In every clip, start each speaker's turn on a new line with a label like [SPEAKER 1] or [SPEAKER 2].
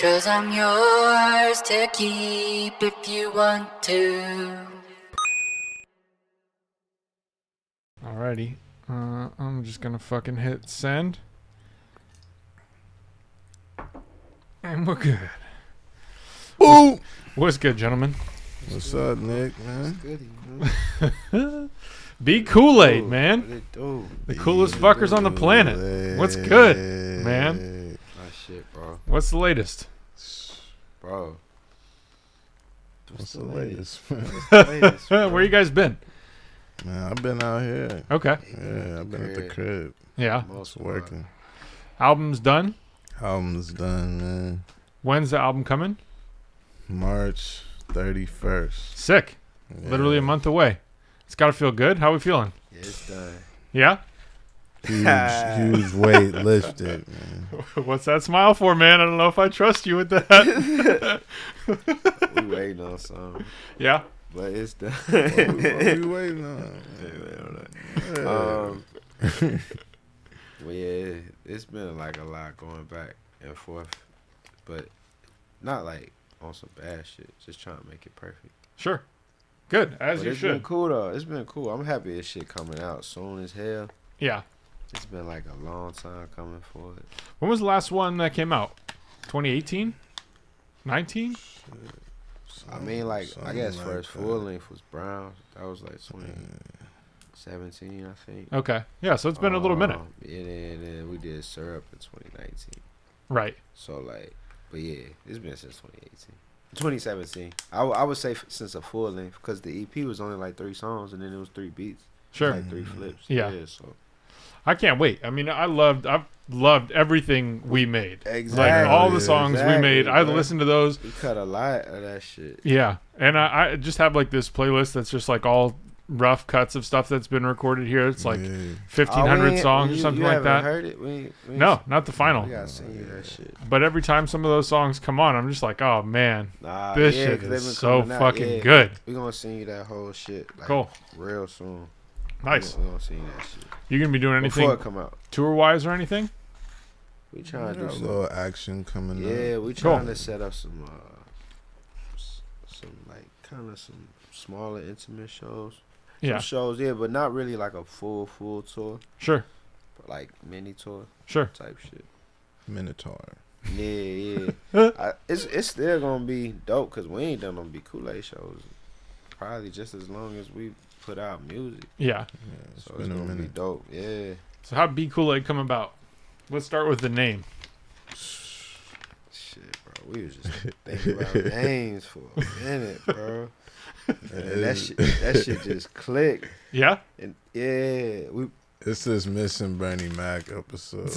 [SPEAKER 1] 'Cause I'm yours to keep if you want to.
[SPEAKER 2] Alrighty. I'm just gonna fucking hit send. And we're good.
[SPEAKER 3] Boom!
[SPEAKER 2] What's good, gentlemen?
[SPEAKER 3] What's up, Nick, man?
[SPEAKER 4] Goody,
[SPEAKER 2] Be Kool-Aid,
[SPEAKER 4] What
[SPEAKER 2] man.
[SPEAKER 4] it do?
[SPEAKER 2] The coolest fuckers on the planet. What's good, man?
[SPEAKER 4] My shit, bro.
[SPEAKER 2] What's the latest?
[SPEAKER 4] Bro.
[SPEAKER 3] What's the latest, man?
[SPEAKER 2] Where you guys been?
[SPEAKER 3] Man, I've been out here.
[SPEAKER 2] Okay.
[SPEAKER 3] Yeah, I've been at the crib.
[SPEAKER 2] Yeah.
[SPEAKER 3] It's working.
[SPEAKER 2] Album's done?
[SPEAKER 3] Album's done, man.
[SPEAKER 2] When's the album coming?
[SPEAKER 3] March 31st.
[SPEAKER 2] Sick.
[SPEAKER 3] Yeah.
[SPEAKER 2] Literally a month away. It's got to feel good. How we feeling?
[SPEAKER 4] Yeah, it's done.
[SPEAKER 2] Yeah?
[SPEAKER 3] Huge weight lifted, man.
[SPEAKER 2] What's that smile for, man? I don't know if I trust you with that.
[SPEAKER 4] We waiting on something.
[SPEAKER 2] Yeah?
[SPEAKER 4] But it's done.
[SPEAKER 3] What we waiting on?
[SPEAKER 4] Well, yeah, it's been like a lot going back and forth. But not like on some bad shit. Just trying to make it perfect.
[SPEAKER 2] Sure. Good. As
[SPEAKER 4] But
[SPEAKER 2] you
[SPEAKER 4] it's
[SPEAKER 2] should.
[SPEAKER 4] been cool, though. It's been cool. I'm happy this shit coming out soon as hell.
[SPEAKER 2] Yeah.
[SPEAKER 4] It's been like a long time coming for it.
[SPEAKER 2] When was the last one that came out? 2018? 19?
[SPEAKER 4] I mean, like, I guess
[SPEAKER 3] like
[SPEAKER 4] first
[SPEAKER 3] that.
[SPEAKER 4] full length was Brown. That was like 2017, I think.
[SPEAKER 2] Okay. Yeah, so it's been a little minute.
[SPEAKER 4] And then we did Syrup in 2019.
[SPEAKER 2] Right.
[SPEAKER 4] So, like, but yeah, it's been since 2018. 2017. I would say since a full length, because the EP was only like 3 songs and then it was 3 beats.
[SPEAKER 2] Sure.
[SPEAKER 4] Like 3 flips.
[SPEAKER 2] Yeah.
[SPEAKER 4] So.
[SPEAKER 2] I can't wait. I mean, I've loved everything we made.
[SPEAKER 4] Exactly.
[SPEAKER 2] Like all the songs we made. I
[SPEAKER 4] bro.
[SPEAKER 2] listened to those.
[SPEAKER 4] We cut a lot of that shit.
[SPEAKER 2] Yeah. And I just have like this playlist that's just like all rough cuts of stuff that's been recorded here. It's like 1,500 songs or something like that.
[SPEAKER 4] Heard it? We ain't
[SPEAKER 2] No, not the final.
[SPEAKER 4] We gotta send you that shit.
[SPEAKER 2] But every time some of those songs come on, I'm just like, oh man,
[SPEAKER 4] Nah,
[SPEAKER 2] this
[SPEAKER 4] yeah,
[SPEAKER 2] shit
[SPEAKER 4] 'cause they
[SPEAKER 2] is
[SPEAKER 4] been
[SPEAKER 2] so
[SPEAKER 4] coming out.
[SPEAKER 2] fucking
[SPEAKER 4] Yeah.
[SPEAKER 2] good.
[SPEAKER 4] We gonna send you that whole shit. Like,
[SPEAKER 2] Cool.
[SPEAKER 4] Real soon.
[SPEAKER 2] Nice.
[SPEAKER 4] We gonna send you that shit.
[SPEAKER 2] You gonna be doing anything
[SPEAKER 4] Before it come out.
[SPEAKER 2] tour wise or anything?
[SPEAKER 4] We trying to
[SPEAKER 3] Got
[SPEAKER 4] do
[SPEAKER 3] a
[SPEAKER 4] some.
[SPEAKER 3] little action coming up.
[SPEAKER 4] Yeah, we trying to set up some like kind of some smaller intimate shows.
[SPEAKER 2] Yeah.
[SPEAKER 4] Some shows, yeah, but not really like a full tour,
[SPEAKER 2] Sure.
[SPEAKER 4] but like mini tour
[SPEAKER 2] Sure.
[SPEAKER 4] type shit.
[SPEAKER 3] Minotaur.
[SPEAKER 4] Yeah. It's still gonna be dope because we ain't done no Be Kool-Aid shows probably just as long as we put out music.
[SPEAKER 2] Yeah.
[SPEAKER 3] Yeah, it's
[SPEAKER 4] So
[SPEAKER 3] been
[SPEAKER 4] it's
[SPEAKER 3] a
[SPEAKER 4] gonna be
[SPEAKER 3] minute.
[SPEAKER 4] dope. Yeah.
[SPEAKER 2] So how Be Kool-Aid come about? Let's start with the name.
[SPEAKER 4] Shit, bro. We was just thinking about names for a minute, bro. And that shit just clicked.
[SPEAKER 2] Yeah.
[SPEAKER 4] And yeah, we
[SPEAKER 3] It's this Missing Bernie Mac episode.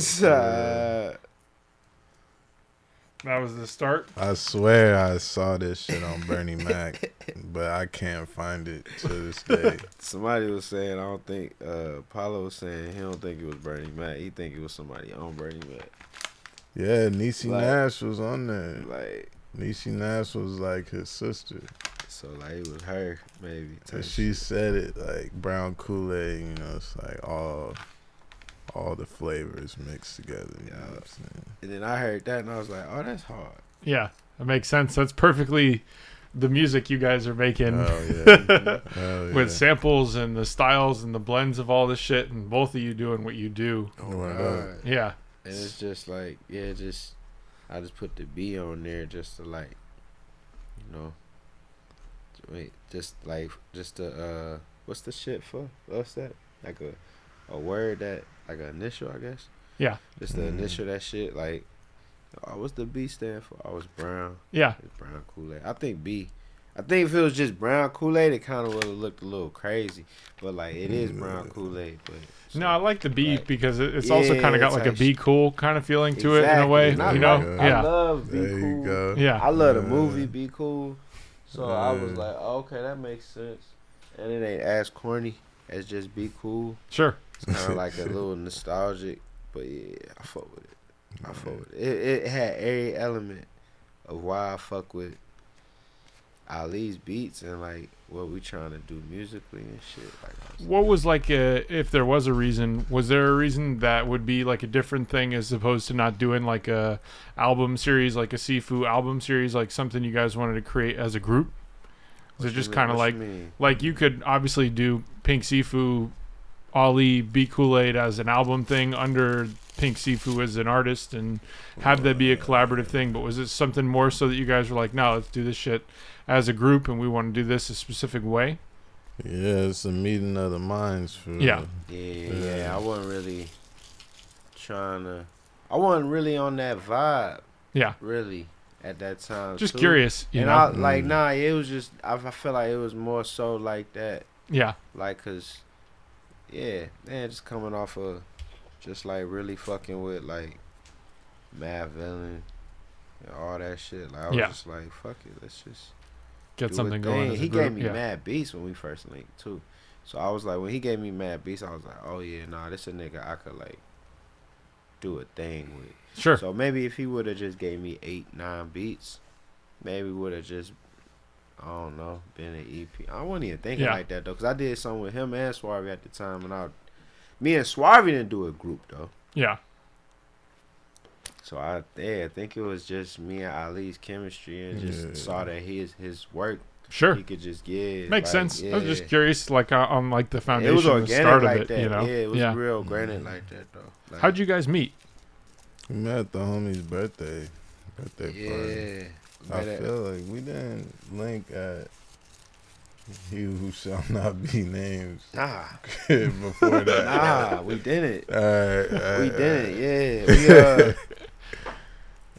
[SPEAKER 2] That was the start.
[SPEAKER 3] I swear I saw this shit on Bernie Mac, but I can't find it to this day.
[SPEAKER 4] somebody was saying, I don't think Paulo was saying he don't think it was Bernie Mac. He think it was somebody on Bernie Mac.
[SPEAKER 3] Yeah, Niecy
[SPEAKER 4] Like-
[SPEAKER 3] Nash was on there.
[SPEAKER 4] Like,
[SPEAKER 3] Niecy Nash was like his sister.
[SPEAKER 4] so like it was her maybe.
[SPEAKER 3] And
[SPEAKER 4] type
[SPEAKER 3] she
[SPEAKER 4] shit.
[SPEAKER 3] said it like brown Kool-Aid, you know, it's like all the flavors mixed together. You know what I'm saying?
[SPEAKER 4] And then I heard that and I was like, oh, that's hard.
[SPEAKER 2] Yeah. That makes sense. That's perfectly the music you guys are making.
[SPEAKER 3] Oh yeah. Hell yeah.
[SPEAKER 2] With samples and the styles and the blends of all this shit and both of you doing what you do.
[SPEAKER 4] Oh,
[SPEAKER 3] Word
[SPEAKER 4] God.
[SPEAKER 3] up.
[SPEAKER 2] Yeah.
[SPEAKER 4] And it's just like, yeah, I just put the B on there just to like, you know, just to what's the shit for? What's that? Like a word that, like an initial, I guess.
[SPEAKER 2] Yeah.
[SPEAKER 4] Just the initial that shit, like, what's the B stand for? Oh, it's brown.
[SPEAKER 2] Yeah.
[SPEAKER 4] It's brown Kool-Aid. I think B. I think if it was just brown Kool-Aid, it kind of would have looked a little crazy. But like, it is brown Kool-Aid. But so,
[SPEAKER 2] No, I like the B
[SPEAKER 4] like,
[SPEAKER 2] because it's also kind of got like a
[SPEAKER 4] type
[SPEAKER 2] Be
[SPEAKER 4] shit.
[SPEAKER 2] Cool kind of feeling to it in a way.
[SPEAKER 4] And I
[SPEAKER 2] You know?
[SPEAKER 4] like-
[SPEAKER 2] Yeah.
[SPEAKER 4] I love Be
[SPEAKER 3] There
[SPEAKER 4] Cool.
[SPEAKER 3] you go.
[SPEAKER 2] Yeah.
[SPEAKER 4] I love the
[SPEAKER 3] Yeah.
[SPEAKER 4] movie Be Cool. So I was
[SPEAKER 3] Yeah.
[SPEAKER 4] like, oh, okay, that makes sense. And it ain't as corny as just Be Cool.
[SPEAKER 2] Sure.
[SPEAKER 4] It's kind of like a little nostalgic. But yeah, I fuck with it. I fuck with it. It had every element of why I fuck with Ali's beats and like what we trying to do musically and shit. Like,
[SPEAKER 2] what was like if there was a reason? Was there a reason that would be like a different thing as opposed to not doing like a album series, like a Sifu album series, like something you guys wanted to create as a group? Is it just kind of like you could obviously do Pink Sifu, Ali, Be Kool-Aid as an album thing under Pink Sifu as an artist and have that be a collaborative thing, but was it something more so that you guys were like, no, let's do this shit as a group and we want to do this a specific way?
[SPEAKER 3] Yeah, it's a meeting of the minds for
[SPEAKER 2] Yeah.
[SPEAKER 4] Yeah, I wasn't really I wasn't really on that vibe.
[SPEAKER 2] Yeah.
[SPEAKER 4] Really. At that time,
[SPEAKER 2] just
[SPEAKER 4] too.
[SPEAKER 2] curious, you know.
[SPEAKER 4] I like it was just I feel like it was more so like that.
[SPEAKER 2] Yeah.
[SPEAKER 4] Like, cause, yeah, man, just coming off of, just like really fucking with like, Mad Villain, and all that shit. Like I was just like, fuck it, let's just
[SPEAKER 2] get something going.
[SPEAKER 4] He gave me mad beats when we first linked too, so I was like, when he gave me mad beats, I was like, oh yeah, nah, this a nigga I could like do a thing with.
[SPEAKER 2] Sure.
[SPEAKER 4] So maybe if he would have just gave me 8-9 beats, maybe would have just, I don't know, been an EP. I wasn't even thinking like that though, cause I did something with him and Swarvy at the time, and me and Swarvy didn't do a group though.
[SPEAKER 2] Yeah.
[SPEAKER 4] So I think it was just me and Ali's chemistry, and just saw that his work.
[SPEAKER 2] Sure.
[SPEAKER 4] He could just get.
[SPEAKER 2] Makes sense. I was just curious, like on like the foundation,
[SPEAKER 4] it was organic,
[SPEAKER 2] the start
[SPEAKER 4] like
[SPEAKER 2] of it.
[SPEAKER 4] that.
[SPEAKER 2] You know.
[SPEAKER 4] Yeah, it was real organic like that though. Like,
[SPEAKER 2] how'd you guys meet?
[SPEAKER 3] We met at the homie's birthday party. I feel like we didn't link at He Who Shall Not Be Named.
[SPEAKER 4] Nah.
[SPEAKER 3] Before that.
[SPEAKER 4] Nah, we didn't. We didn't. Yeah.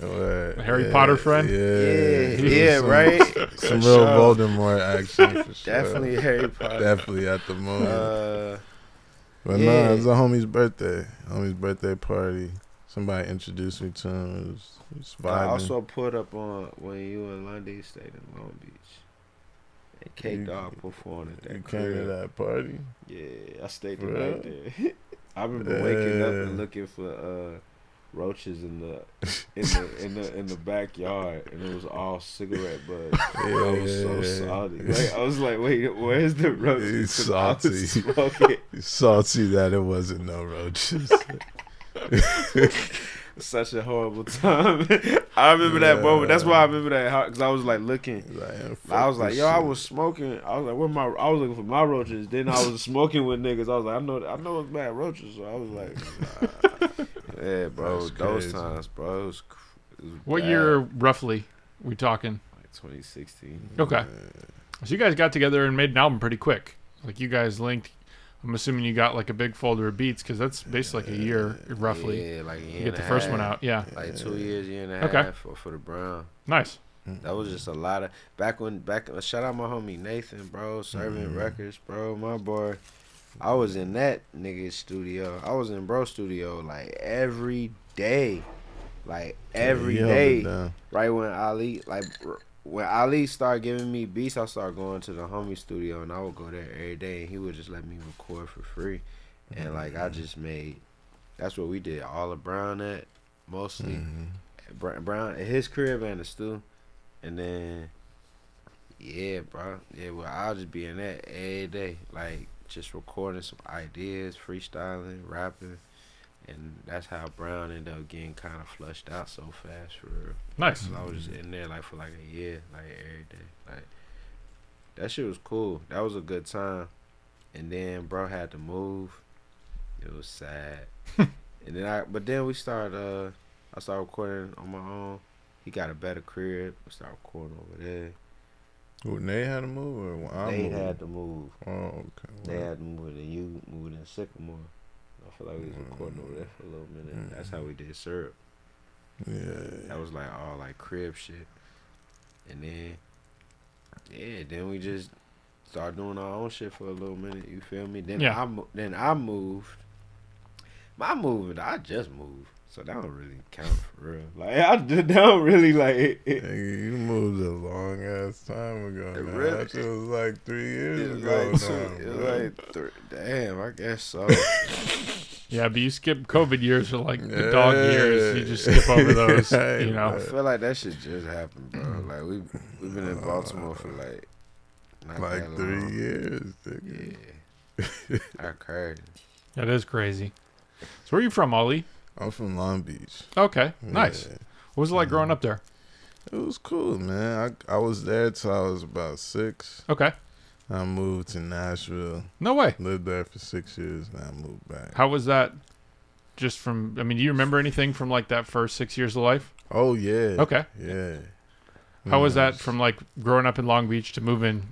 [SPEAKER 4] We
[SPEAKER 2] Harry Potter friend.
[SPEAKER 4] Yeah, right.
[SPEAKER 3] Some real Voldemort action. For sure.
[SPEAKER 4] Definitely Harry Potter.
[SPEAKER 3] Definitely at the moment. But no, it was a homie's birthday. Homie's birthday party. Somebody introduced me to him. It was vibing.
[SPEAKER 4] I also put up on when you and Lundy stayed in Long Beach. And Cake Dog performed at that.
[SPEAKER 3] You came to that party?
[SPEAKER 4] Yeah, I stayed the night there. I remember waking up and looking for roaches in the backyard, and it was all cigarette butts. I was so salty. Like, I was like, wait, where's the roaches?
[SPEAKER 3] He's salty. He's salty that it wasn't no roaches.
[SPEAKER 4] Such a horrible time. I remember that moment. That's why I remember that, because I was like looking. I was like, yo, I was smoking. I was like, I was looking for my roaches. Then I was smoking with niggas. I was like, I know it's bad roaches. So I was like, yeah, bro, those times, bro. It was
[SPEAKER 2] what
[SPEAKER 4] bad.
[SPEAKER 2] year roughly we talking?
[SPEAKER 4] Like 2016.
[SPEAKER 2] Okay. So you guys got together and made an album pretty quick. Like you guys linked. I'm assuming you got like a big folder of beats, because that's basically like a year roughly.
[SPEAKER 4] Yeah, like a year
[SPEAKER 2] you get the first one out. Yeah.
[SPEAKER 4] Like 2 years, year and a half for the Brown.
[SPEAKER 2] Nice.
[SPEAKER 4] That was just a lot of back shout out my homie Nathan, bro, Serving Records, bro, my boy. I was in that nigga's studio. I was in bro studio like every day. Like every day. Right when Ali started giving me beats, I started going to the homie studio, and I would go there every day, and he would just let me record for free. And like I just that's what we did all of Brown at, mostly. Brown at his crib and the stew. And then, yeah, bro. Yeah, well, I'll just be in that every day. Like, just recording some ideas, freestyling, rapping. And that's how Brown ended up getting kind of flushed out so fast, for real.
[SPEAKER 2] Nice.
[SPEAKER 4] So I was just in there, like, for like a year, like, every day. Like, that shit was cool. That was a good time. And then, bro had to move. It was sad. But then we started, I started recording on my own. He got a better crib. We started recording over there.
[SPEAKER 3] Well, they had to move, or
[SPEAKER 4] they had to move.
[SPEAKER 3] Oh, okay.
[SPEAKER 4] They had to move, and you moved in Sycamore. I feel like we was recording over there for a little minute. That's how we did Syrup.
[SPEAKER 3] Yeah.
[SPEAKER 4] That was like all like crib shit. And then we just started doing our own shit for a little minute. You feel me? Then I moved. My moving, I just moved. So that don't really count for real. Like I don't really like.
[SPEAKER 3] You moved a long ass time ago. Now.
[SPEAKER 4] Really?
[SPEAKER 3] That shit was like 3 years ago.
[SPEAKER 4] It was like damn, I guess so.
[SPEAKER 2] Yeah, but you skip COVID years or like the dog years. You just skip over those. You know.
[SPEAKER 4] I feel like that shit just happened, bro. Like we've been in Baltimore for like not
[SPEAKER 3] like
[SPEAKER 4] that
[SPEAKER 3] 3
[SPEAKER 4] long.
[SPEAKER 3] years. Nigga.
[SPEAKER 4] Yeah, I cried.
[SPEAKER 2] That is crazy. So where are you from, Ollie?
[SPEAKER 3] I'm from Long Beach.
[SPEAKER 2] Okay, nice.
[SPEAKER 3] Yeah.
[SPEAKER 2] What was it like growing up there?
[SPEAKER 3] It was cool, man. I was there till I was about 6.
[SPEAKER 2] Okay.
[SPEAKER 3] I moved to Nashville.
[SPEAKER 2] No way.
[SPEAKER 3] Lived there for 6 years, and I moved back.
[SPEAKER 2] How was that? Just from, I mean, do you remember anything from like that first 6 years of life?
[SPEAKER 3] Oh yeah.
[SPEAKER 2] Okay.
[SPEAKER 3] Yeah.
[SPEAKER 2] How was that from like growing up in Long Beach to moving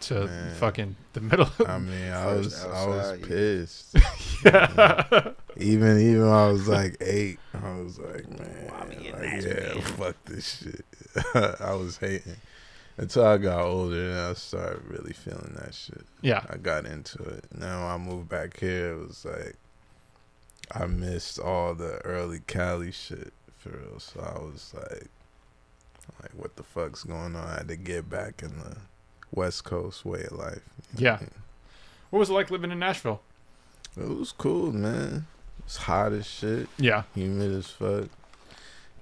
[SPEAKER 2] to fucking the middle?
[SPEAKER 3] I mean, I was
[SPEAKER 4] outside,
[SPEAKER 3] pissed.
[SPEAKER 2] Yeah.
[SPEAKER 3] Even when I was like 8, I was like, man, like, yeah, fuck this shit. I was hating until I got older and I started really feeling that shit.
[SPEAKER 2] Yeah.
[SPEAKER 3] I got into it. Now I moved back here. It was like I missed all the early Cali shit for real. So I was like, what the fuck's going on? I had to get back in the West Coast way of life. You know
[SPEAKER 2] Yeah.
[SPEAKER 3] what I mean?
[SPEAKER 2] What was it like living in Nashville?
[SPEAKER 3] It was cool, man. It's hot as shit.
[SPEAKER 2] Yeah.
[SPEAKER 3] Humid as fuck.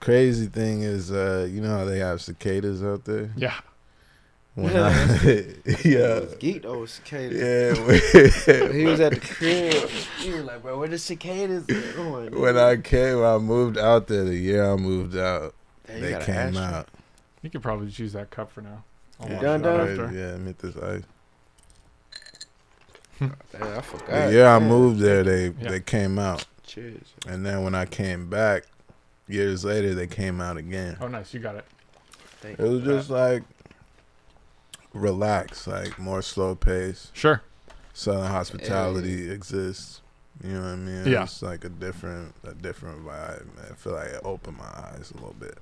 [SPEAKER 3] Crazy thing is, you know how they have cicadas out there?
[SPEAKER 2] Yeah.
[SPEAKER 3] When
[SPEAKER 4] Yeah. Geeked over cicadas.
[SPEAKER 3] Yeah.
[SPEAKER 4] He was at the crib. He was like, bro, where the cicadas going?
[SPEAKER 3] When I moved out there, the year I moved out,
[SPEAKER 4] Damn,
[SPEAKER 3] they came out.
[SPEAKER 2] You could probably just use that cup for now. I'll
[SPEAKER 3] Yeah,
[SPEAKER 2] wash
[SPEAKER 4] done,
[SPEAKER 2] it out
[SPEAKER 4] done?
[SPEAKER 2] after.
[SPEAKER 3] Yeah, meet this ice.
[SPEAKER 4] Damn, I forgot.
[SPEAKER 3] The year I
[SPEAKER 4] Damn.
[SPEAKER 3] moved there, they
[SPEAKER 2] Yeah.
[SPEAKER 3] came out.
[SPEAKER 4] Cheers.
[SPEAKER 3] And then when I came back, years later, they came out again.
[SPEAKER 2] Oh, nice. You got it.
[SPEAKER 4] Thank
[SPEAKER 3] It was just like relaxed, like more slow pace.
[SPEAKER 2] Sure.
[SPEAKER 3] Southern hospitality exists. You know what I mean?
[SPEAKER 2] Yeah.
[SPEAKER 3] It's like a different vibe, man. I feel like it opened my eyes a little bit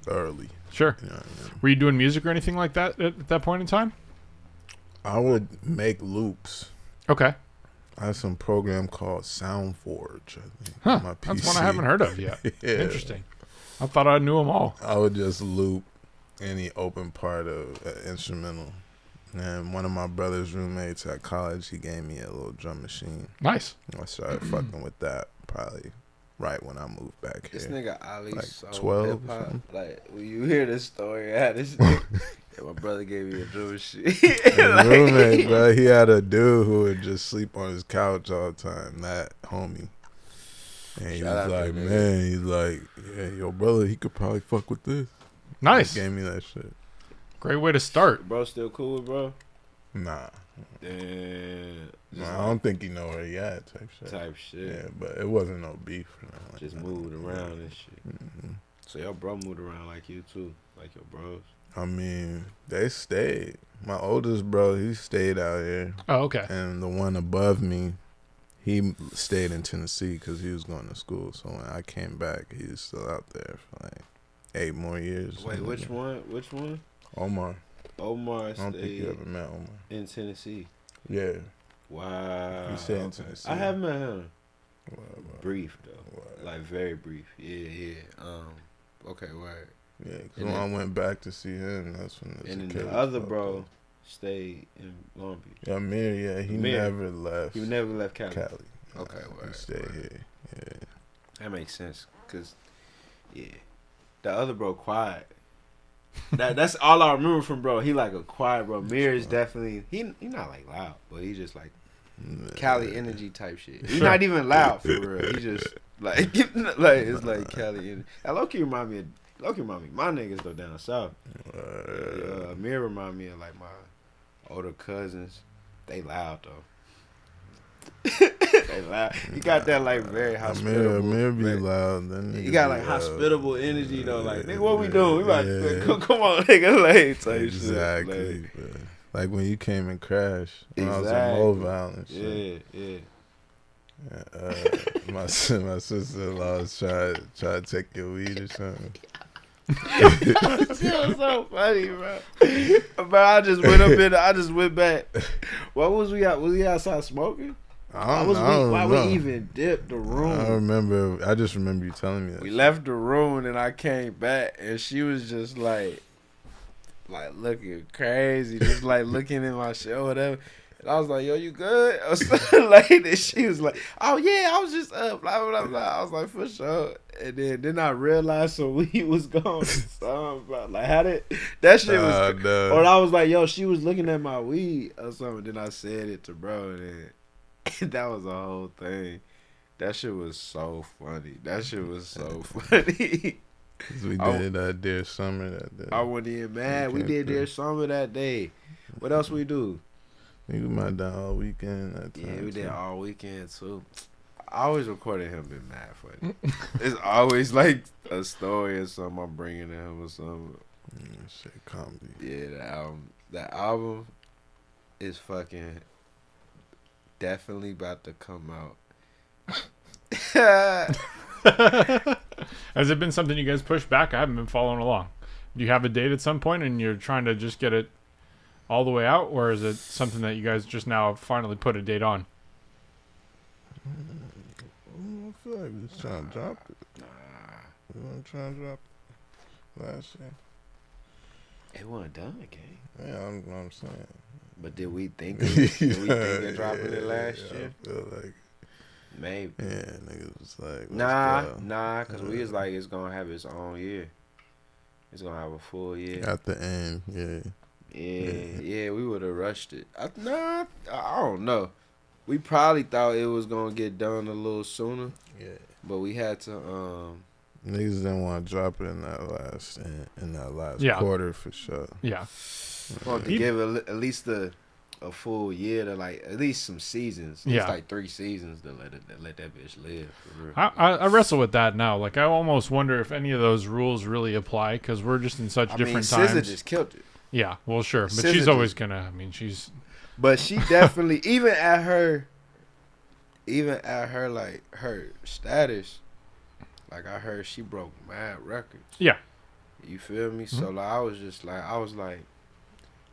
[SPEAKER 3] early.
[SPEAKER 2] Sure.
[SPEAKER 3] You know what I mean?
[SPEAKER 2] Were you doing music or anything like that at that point in time?
[SPEAKER 3] I would make loops.
[SPEAKER 2] Okay.
[SPEAKER 3] I had some program called SoundForge, I think.
[SPEAKER 2] Huh.
[SPEAKER 3] On my
[SPEAKER 2] That's
[SPEAKER 3] PC.
[SPEAKER 2] one I haven't heard of yet.
[SPEAKER 3] Yeah.
[SPEAKER 2] Interesting. I thought I knew them all.
[SPEAKER 3] I would just loop any open part of an instrumental. And one of my brother's roommates at college, he gave me a little drum machine.
[SPEAKER 2] Nice.
[SPEAKER 3] I started fucking with that probably right when I moved back here.
[SPEAKER 4] This nigga Ali
[SPEAKER 3] Like
[SPEAKER 4] so
[SPEAKER 3] 12 or
[SPEAKER 4] hip-hop.
[SPEAKER 3] something.
[SPEAKER 4] Like, when you hear this story, this nigga, yeah, my brother gave me a drum shit.
[SPEAKER 3] His roommate, bro, he had a dude who would just sleep on his couch all the time, that homie. And he
[SPEAKER 4] Shout out
[SPEAKER 3] was
[SPEAKER 4] to
[SPEAKER 3] like,
[SPEAKER 4] the nigga.
[SPEAKER 3] man, he's like, yeah, your brother, he could probably fuck with this.
[SPEAKER 2] Nice.
[SPEAKER 3] He gave me that shit.
[SPEAKER 2] Great way to start.
[SPEAKER 4] Bro, still cool with bro?
[SPEAKER 3] Nah.
[SPEAKER 4] Damn.
[SPEAKER 3] Nah, I don't think he know where he at type shit.
[SPEAKER 4] Type shit.
[SPEAKER 3] Yeah, but it wasn't no beef. Or nothing like
[SPEAKER 4] Just
[SPEAKER 3] that.
[SPEAKER 4] moved around and shit.
[SPEAKER 3] Mm-hmm.
[SPEAKER 4] So your bro moved around like you too, like your bros.
[SPEAKER 3] I mean, they stayed. My oldest bro, he stayed out here.
[SPEAKER 2] Oh, okay.
[SPEAKER 3] And the one above me, he stayed in Tennessee because he was going to school. So when I came back, he was still out there for like 8 more years.
[SPEAKER 4] Wait, which one? Which one?
[SPEAKER 3] Omar.
[SPEAKER 4] Omar
[SPEAKER 3] I don't think you
[SPEAKER 4] stayed
[SPEAKER 3] ever met Omar.
[SPEAKER 4] in Tennessee.
[SPEAKER 3] Yeah.
[SPEAKER 4] Wow.
[SPEAKER 3] He stayed in Tennessee.
[SPEAKER 4] I have met him.
[SPEAKER 3] What?
[SPEAKER 4] Brief though. Like very brief. Yeah. Okay, word.
[SPEAKER 3] Yeah, because
[SPEAKER 4] And
[SPEAKER 3] when
[SPEAKER 4] then-
[SPEAKER 3] I went back to see him, that's when
[SPEAKER 4] And then
[SPEAKER 3] kid
[SPEAKER 4] the
[SPEAKER 3] was
[SPEAKER 4] other
[SPEAKER 3] fucked
[SPEAKER 4] bro
[SPEAKER 3] up.
[SPEAKER 4] stayed in Long Beach.
[SPEAKER 3] Yeah, Amir, yeah, he
[SPEAKER 4] Amir.
[SPEAKER 3] never left
[SPEAKER 4] He never left Cali.
[SPEAKER 3] Cali.
[SPEAKER 4] Okay,
[SPEAKER 3] He
[SPEAKER 4] word,
[SPEAKER 3] stayed
[SPEAKER 4] word.
[SPEAKER 3] here. Yeah.
[SPEAKER 4] That makes sense, cause yeah, the other bro quiet. That's all I remember from bro. He like a quiet bro. Mir is definitely he not like loud, but he just like Cali energy type shit. He's not even loud for real. He just like it's like Cali energy. That low key remind me of my niggas though down south. Mir remind me of like my older cousins. They loud though. They loud. He got that like very hospitable.
[SPEAKER 3] Amir be
[SPEAKER 4] like,
[SPEAKER 3] loud. Then
[SPEAKER 4] he got like hospitable energy though. Like, nigga, what we doing? We about to come on, nigga, like type
[SPEAKER 3] Exactly.
[SPEAKER 4] shit.
[SPEAKER 3] Bro. Like when you came and crashed when I was in
[SPEAKER 4] Exactly.
[SPEAKER 3] Mobile and shit.
[SPEAKER 4] Yeah.
[SPEAKER 3] My sister-in-law was trying to take your weed or something.
[SPEAKER 4] It was so funny, bro. But I just went up in. I just went back. What was we out? Was we outside smoking?
[SPEAKER 3] I
[SPEAKER 4] Why
[SPEAKER 3] don't know.
[SPEAKER 4] we even dipped the room?
[SPEAKER 3] I remember. I just remember you telling me that.
[SPEAKER 4] We left the room and I came back and she was just like looking crazy, just like looking in my shit or whatever. And I was like, yo, you good? Or something like that. She was like, oh yeah, I was just blah blah blah. I was like, for sure. And then I realized some weed was gone. Something about like how did that shit was.
[SPEAKER 3] No.
[SPEAKER 4] Or I was like, yo, she was looking at my weed or something. Then I said it to bro, and that was a whole thing. That shit was so funny. That shit was so funny.
[SPEAKER 3] We did Dear Summer that day.
[SPEAKER 4] I wasn't even mad. We did Dear Summer that day. What else we do?
[SPEAKER 3] We might done all weekend that time.
[SPEAKER 4] Yeah, we did
[SPEAKER 3] too.
[SPEAKER 4] all weekend too. I always recorded him been mad funny. It's always like a story or something I'm bringing to him or something.
[SPEAKER 3] Shit, comedy.
[SPEAKER 4] Yeah, that album is fucking definitely about to come out.
[SPEAKER 2] Has it been something you guys pushed back? I haven't been following along. Do you have a date at some point and you're trying to just get it all the way out, or is it something that you guys just now finally put a date on?
[SPEAKER 3] I feel like we're just trying to drop it. We weren't trying to drop it last year.
[SPEAKER 4] It wasn't done again.
[SPEAKER 3] Yeah, I'm saying.
[SPEAKER 4] But did we think of dropping it last year?
[SPEAKER 3] I feel like.
[SPEAKER 4] Maybe.
[SPEAKER 3] Yeah, niggas was like,
[SPEAKER 4] Nah, because we was like, it's going to have its own year. It's going to have a full year.
[SPEAKER 3] At the end,
[SPEAKER 4] Yeah, we would have rushed it. I don't know. We probably thought it was going to get done a little sooner.
[SPEAKER 3] Yeah.
[SPEAKER 4] But we had to,
[SPEAKER 3] Niggas didn't want to drop it in that last quarter for sure.
[SPEAKER 2] Yeah.
[SPEAKER 4] want to give at least a full year to like at least some seasons. It's like 3 seasons to let that bitch live. For real.
[SPEAKER 2] I wrestle with that now. Like I almost wonder if any of those rules really apply because we're just in such different times.
[SPEAKER 4] SZA just killed it.
[SPEAKER 2] Yeah, well, sure, but
[SPEAKER 4] SZA
[SPEAKER 2] she's always gonna. I mean, she's.
[SPEAKER 4] But she definitely even at her like her status, like I heard she broke mad records.
[SPEAKER 2] Yeah.
[SPEAKER 4] You feel me? Mm-hmm. So like I was like.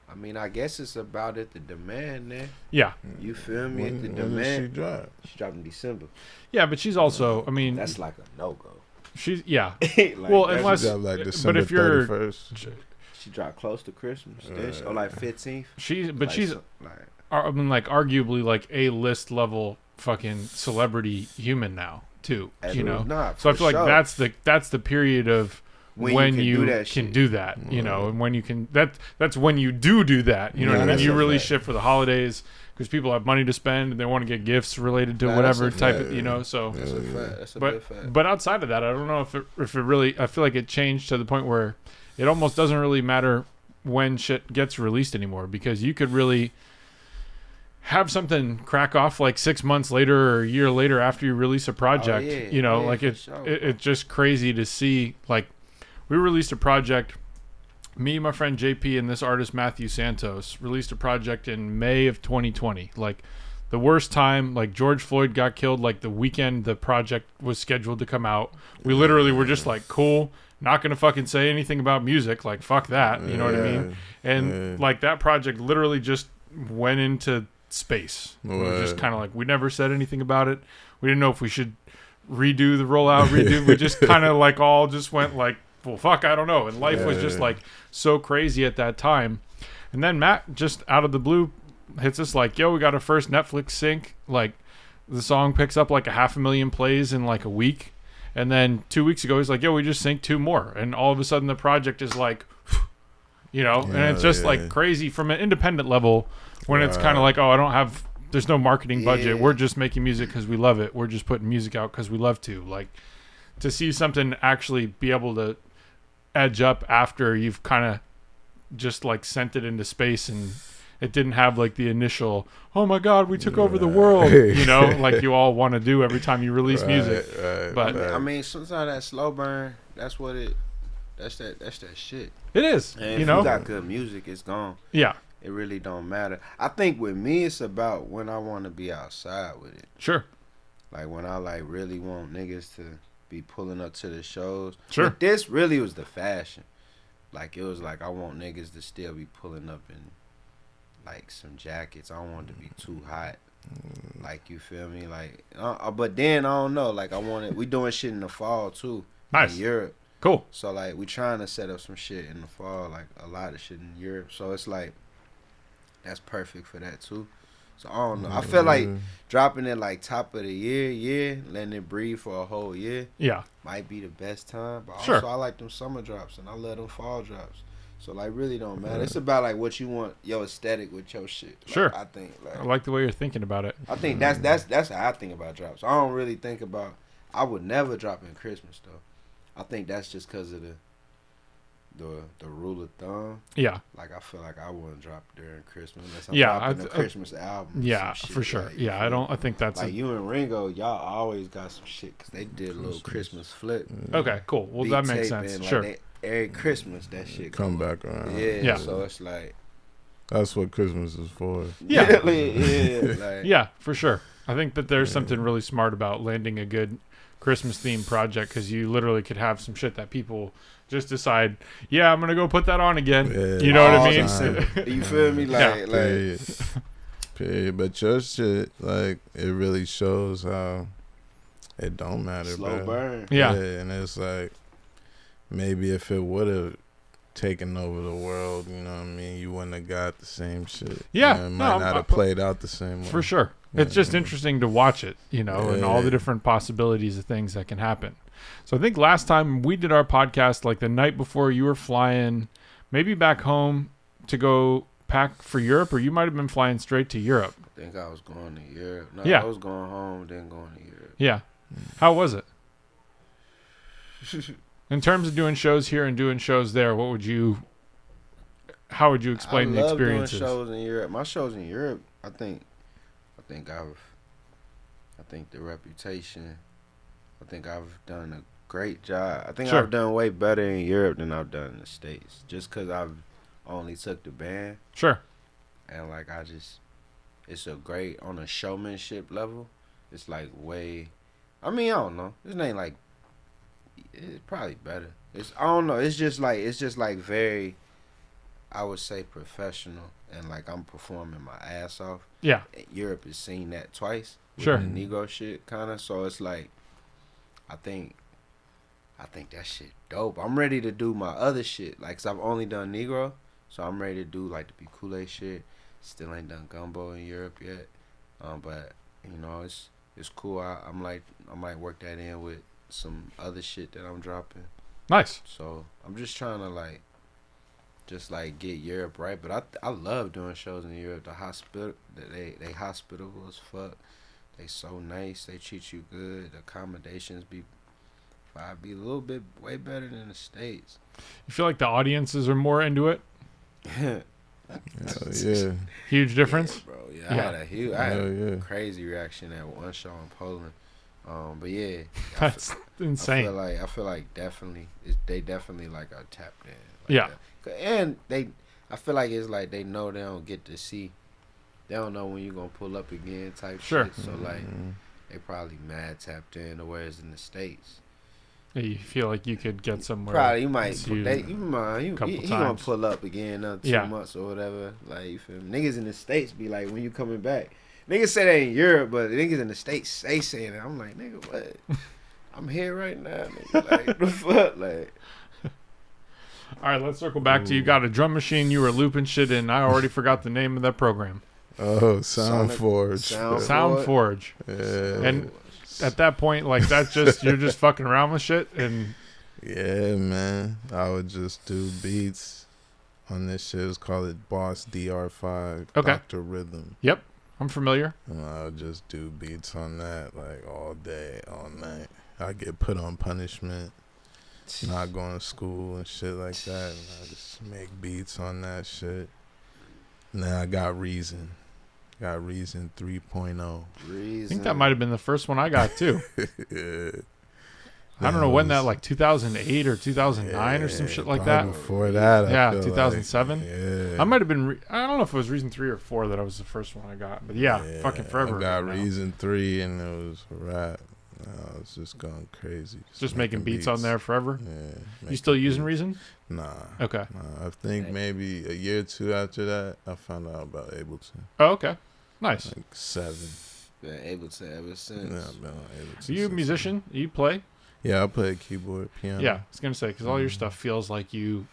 [SPEAKER 4] I mean, I guess it's about it, the demand there.
[SPEAKER 2] Yeah.
[SPEAKER 4] You feel me?
[SPEAKER 3] When
[SPEAKER 4] demand.
[SPEAKER 3] did she drop?
[SPEAKER 4] She dropped in December.
[SPEAKER 2] Yeah, but she's also, I mean.
[SPEAKER 4] That's like a no-go.
[SPEAKER 2] She's, yeah.
[SPEAKER 4] Like,
[SPEAKER 2] well, unless.
[SPEAKER 3] Like December
[SPEAKER 2] but if you're.
[SPEAKER 3] 31st.
[SPEAKER 4] She dropped close to Christmas. Or like 15th.
[SPEAKER 2] She's
[SPEAKER 4] like,
[SPEAKER 2] I mean, like, arguably, like, A-list level fucking celebrity human now, too. You know?
[SPEAKER 4] Nah,
[SPEAKER 2] so I feel like that's the period of. When you can do that, you know, and when you can, that's when you do that, you know what I mean? You release shit for the holidays because people have money to spend and they want to get gifts related to whatever type of, you know, so.
[SPEAKER 4] That's a fact. That's a big fact.
[SPEAKER 2] But outside of that, I don't know if it really, I feel like it changed to the point where it almost doesn't really matter when shit gets released anymore because you could really have something crack off like 6 months later or a year later after you release a project, you know, like it's just crazy to see, like, we released a project, me, my friend JP, and this artist Matthew Santos released a project in May of 2020. Like the worst time, like George Floyd got killed, like the weekend the project was scheduled to come out. We literally were just like, cool, not going to fucking say anything about music. Like, fuck that. You know what I mean? And like that project literally just went into space. It was just kind of like, we never said anything about it. We didn't know if we should redo the rollout, we just kind of like all just went like, well, fuck, I don't know. And life was just like so crazy at that time. And then Matt just out of the blue hits us like, yo, we got our first Netflix sync. Like the song picks up like 500,000 plays in like a week. And then 2 weeks ago, he's like, yo, we just synced 2 more. And all of a sudden the project is like, you know, and it's just like crazy from an independent level when it's kind of like, oh, there's no marketing budget. We're just making music because we love it. We're just putting music out because we love to. Like to see something actually be able to edge up after you've kind of just like sent it into space and it didn't have like the initial, oh my god, we took over the world, you know, like you all want to do every time you release music. But
[SPEAKER 4] I mean, sometimes that slow burn, that's that shit.
[SPEAKER 2] It is.
[SPEAKER 4] And
[SPEAKER 2] you know,
[SPEAKER 4] you got good music, it's gone.
[SPEAKER 2] Yeah.
[SPEAKER 4] It really don't matter. I think with me, it's about when I want to be outside with it.
[SPEAKER 2] Sure.
[SPEAKER 4] Like when I like really want niggas to be pulling up to the shows.
[SPEAKER 2] Sure.
[SPEAKER 4] But this really was the fashion. Like it was like I want niggas to still be pulling up in like some jackets. I don't want it to be too hot. Like you feel me? Like but then I don't know. Like we doing shit in the fall too.
[SPEAKER 2] Nice.
[SPEAKER 4] In Europe.
[SPEAKER 2] Cool.
[SPEAKER 4] So like we trying to set up some shit in the fall, like a lot of shit in Europe. So it's like that's perfect for that too. So I don't know. I feel like dropping it like top of the year, letting it breathe for a whole year.
[SPEAKER 2] Yeah.
[SPEAKER 4] Might be the best time. But
[SPEAKER 2] Sure.
[SPEAKER 4] also I like them summer drops and I love them fall drops. So like really don't matter. It's about like what you want your aesthetic with your shit. Like,
[SPEAKER 2] Sure.
[SPEAKER 4] I think
[SPEAKER 2] I like the way you're thinking about it.
[SPEAKER 4] I think that's how I think about drops. I don't really think about. I would never drop in Christmas though. I think that's just because of the rule of thumb.
[SPEAKER 2] Yeah.
[SPEAKER 4] Like I feel like I wouldn't drop during Christmas unless I'm
[SPEAKER 2] Yeah,
[SPEAKER 4] dropping a Christmas album. or
[SPEAKER 2] Yeah,
[SPEAKER 4] some shit.
[SPEAKER 2] for sure.
[SPEAKER 4] Like,
[SPEAKER 2] Yeah, I think that's
[SPEAKER 4] like you and Ringo. Y'all always got some shit because they did a little Christmas flip.
[SPEAKER 2] okay. Cool. Well, that makes sense.
[SPEAKER 4] Like
[SPEAKER 2] Sure.
[SPEAKER 4] every Christmas that shit
[SPEAKER 3] Come back around.
[SPEAKER 4] Yeah. So it's like.
[SPEAKER 3] That's what Christmas is for.
[SPEAKER 2] Yeah.
[SPEAKER 4] Yeah. Like,
[SPEAKER 2] Yeah, for sure. I think that there's something really smart about landing a good Christmas themed project because you literally could have some shit that people just decide, yeah, I'm gonna go put that on again.
[SPEAKER 3] Yeah,
[SPEAKER 2] You know what I
[SPEAKER 3] all
[SPEAKER 2] mean?
[SPEAKER 3] time.
[SPEAKER 4] You feel me? Like,
[SPEAKER 3] Period. But your shit, like, it really shows how it don't matter,
[SPEAKER 4] slow
[SPEAKER 3] bro.
[SPEAKER 4] burn.
[SPEAKER 2] Yeah.
[SPEAKER 3] And it's like, maybe if it would have taken over the world, you know what I mean, you wouldn't have got the same shit.
[SPEAKER 2] Yeah,
[SPEAKER 3] You know, it might not have played out the same way.
[SPEAKER 2] For sure. It's just interesting to watch it, you know, and all the different possibilities of things that can happen. So I think last time we did our podcast, like the night before you were flying, maybe back home to go pack for Europe, or you might have been flying straight to Europe.
[SPEAKER 4] I think I was going to Europe. No,
[SPEAKER 2] Yeah.
[SPEAKER 4] I was going home, then going to Europe.
[SPEAKER 2] Yeah. How was it? In terms of doing shows here and doing shows there, how would you explain the experiences?
[SPEAKER 4] I love doing shows in Europe. My shows in Europe, I think the reputation, I think I've done a great job. I think
[SPEAKER 2] Sure.
[SPEAKER 4] I've done way better in Europe than I've done in the States. Just because I've only took the band.
[SPEAKER 2] Sure.
[SPEAKER 4] And like it's a great, on a showmanship level, it's like way, I mean, I don't know. This ain't like, it's probably better. I don't know. It's just like very, I would say professional, and like I'm performing my ass off.
[SPEAKER 2] Yeah.
[SPEAKER 4] Europe has seen that twice. With
[SPEAKER 2] Sure.
[SPEAKER 4] The Negro shit kind of. So it's like, I think that shit dope. I'm ready to do my other shit. Like, 'cause I've only done Negro. So I'm ready to do like the Be Kool-Aid shit. Still ain't done Gumbo in Europe yet. But you know, it's cool. I might work that in with some other shit that I'm dropping.
[SPEAKER 2] Nice.
[SPEAKER 4] So I'm just trying to get Europe right. But I love doing shows in Europe. The hospital, they hospitable as fuck. They so nice. They treat you good. The accommodations be a little bit way better than the States.
[SPEAKER 2] You feel like the audiences are more into it?
[SPEAKER 3] Yeah.
[SPEAKER 2] Huge difference?
[SPEAKER 4] Yeah, bro. Yeah,
[SPEAKER 2] Yeah.
[SPEAKER 4] I had a crazy reaction at one show in Poland. But yeah,
[SPEAKER 2] That's insane.
[SPEAKER 4] I feel like definitely they definitely like are tapped in.
[SPEAKER 2] Yeah.
[SPEAKER 4] And I feel like it's like they know they don't get to see. They don't know when you're gonna pull up again type
[SPEAKER 2] Sure.
[SPEAKER 4] shit. So like they probably mad tapped in, whereas in the States.
[SPEAKER 2] You feel like you could get somewhere.
[SPEAKER 4] Probably you might
[SPEAKER 2] see you
[SPEAKER 4] he
[SPEAKER 2] couple
[SPEAKER 4] gonna
[SPEAKER 2] times.
[SPEAKER 4] pull up again another 2 months or whatever. Like you feel me? Niggas in the States be like, when you coming back? Niggas say that in Europe, but niggas in the States saying it. I'm like, nigga, what? I'm here right now, nigga. Like the fuck, like.
[SPEAKER 2] All right, let's circle back to you got a drum machine you were looping shit in. I already forgot the name of that program.
[SPEAKER 3] Oh, Soundforge.
[SPEAKER 2] Soundforge.
[SPEAKER 3] Yeah.
[SPEAKER 2] And at that point, like that's just you're just fucking around with shit and
[SPEAKER 3] Yeah, man. I would just do beats on this shit. It's called it Boss DR5.
[SPEAKER 2] Okay.
[SPEAKER 3] Dr. Rhythm.
[SPEAKER 2] Yep, I'm familiar.
[SPEAKER 3] And I would just do beats on that like all day, all night. I get put on punishment, not going to school and shit like that. And I just make beats on that shit. And then I got Reason. Got Reason 3.0.
[SPEAKER 2] I think that might have been the first one I got too.
[SPEAKER 3] Yeah.
[SPEAKER 2] I don't know when that, like 2008 or 2009 or some shit like that.
[SPEAKER 3] Before that,
[SPEAKER 2] Yeah,
[SPEAKER 3] I feel
[SPEAKER 2] 2007.
[SPEAKER 3] Like, yeah.
[SPEAKER 2] I might have been. I don't know if it was Reason 3 or 4 that I was the first one I got, but yeah, fucking forever.
[SPEAKER 3] I got
[SPEAKER 2] ago now.
[SPEAKER 3] Reason 3 and it was a rap. I was just going crazy.
[SPEAKER 2] Just making beats on there forever.
[SPEAKER 3] Yeah.
[SPEAKER 2] You still using Reason?
[SPEAKER 3] Nah.
[SPEAKER 2] Okay.
[SPEAKER 3] Nah, I think maybe a year or two after that, I found out about Ableton.
[SPEAKER 2] Oh, okay. Nice.
[SPEAKER 3] Like 7.
[SPEAKER 4] Been able to ever since.
[SPEAKER 3] Yeah, I've been on Ableton.
[SPEAKER 2] So you a
[SPEAKER 3] since
[SPEAKER 2] musician? You play?
[SPEAKER 3] Yeah, I play keyboard, piano.
[SPEAKER 2] Yeah, I was gonna say because all your stuff feels like you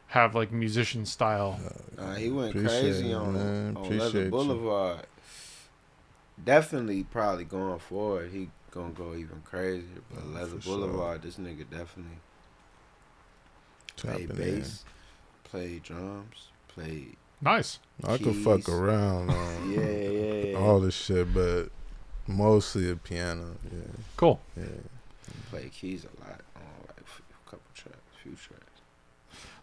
[SPEAKER 2] have like musician style.
[SPEAKER 4] He went
[SPEAKER 3] Appreciate
[SPEAKER 4] crazy
[SPEAKER 3] it,
[SPEAKER 4] on
[SPEAKER 3] man.
[SPEAKER 4] Leather
[SPEAKER 3] Appreciate you.
[SPEAKER 4] Boulevard. definitely probably going forward, he gonna go even crazier. But Leather
[SPEAKER 3] for sure.
[SPEAKER 4] Boulevard, this nigga definitely play
[SPEAKER 3] Tapping in.
[SPEAKER 4] bass, play drums, play
[SPEAKER 2] Nice.
[SPEAKER 3] I could fuck
[SPEAKER 4] keys.
[SPEAKER 3] around on
[SPEAKER 4] Yeah.
[SPEAKER 3] all this shit, but mostly a piano. Yeah,
[SPEAKER 2] Cool.
[SPEAKER 3] yeah.
[SPEAKER 4] Play keys a lot on like a couple tracks, few tracks.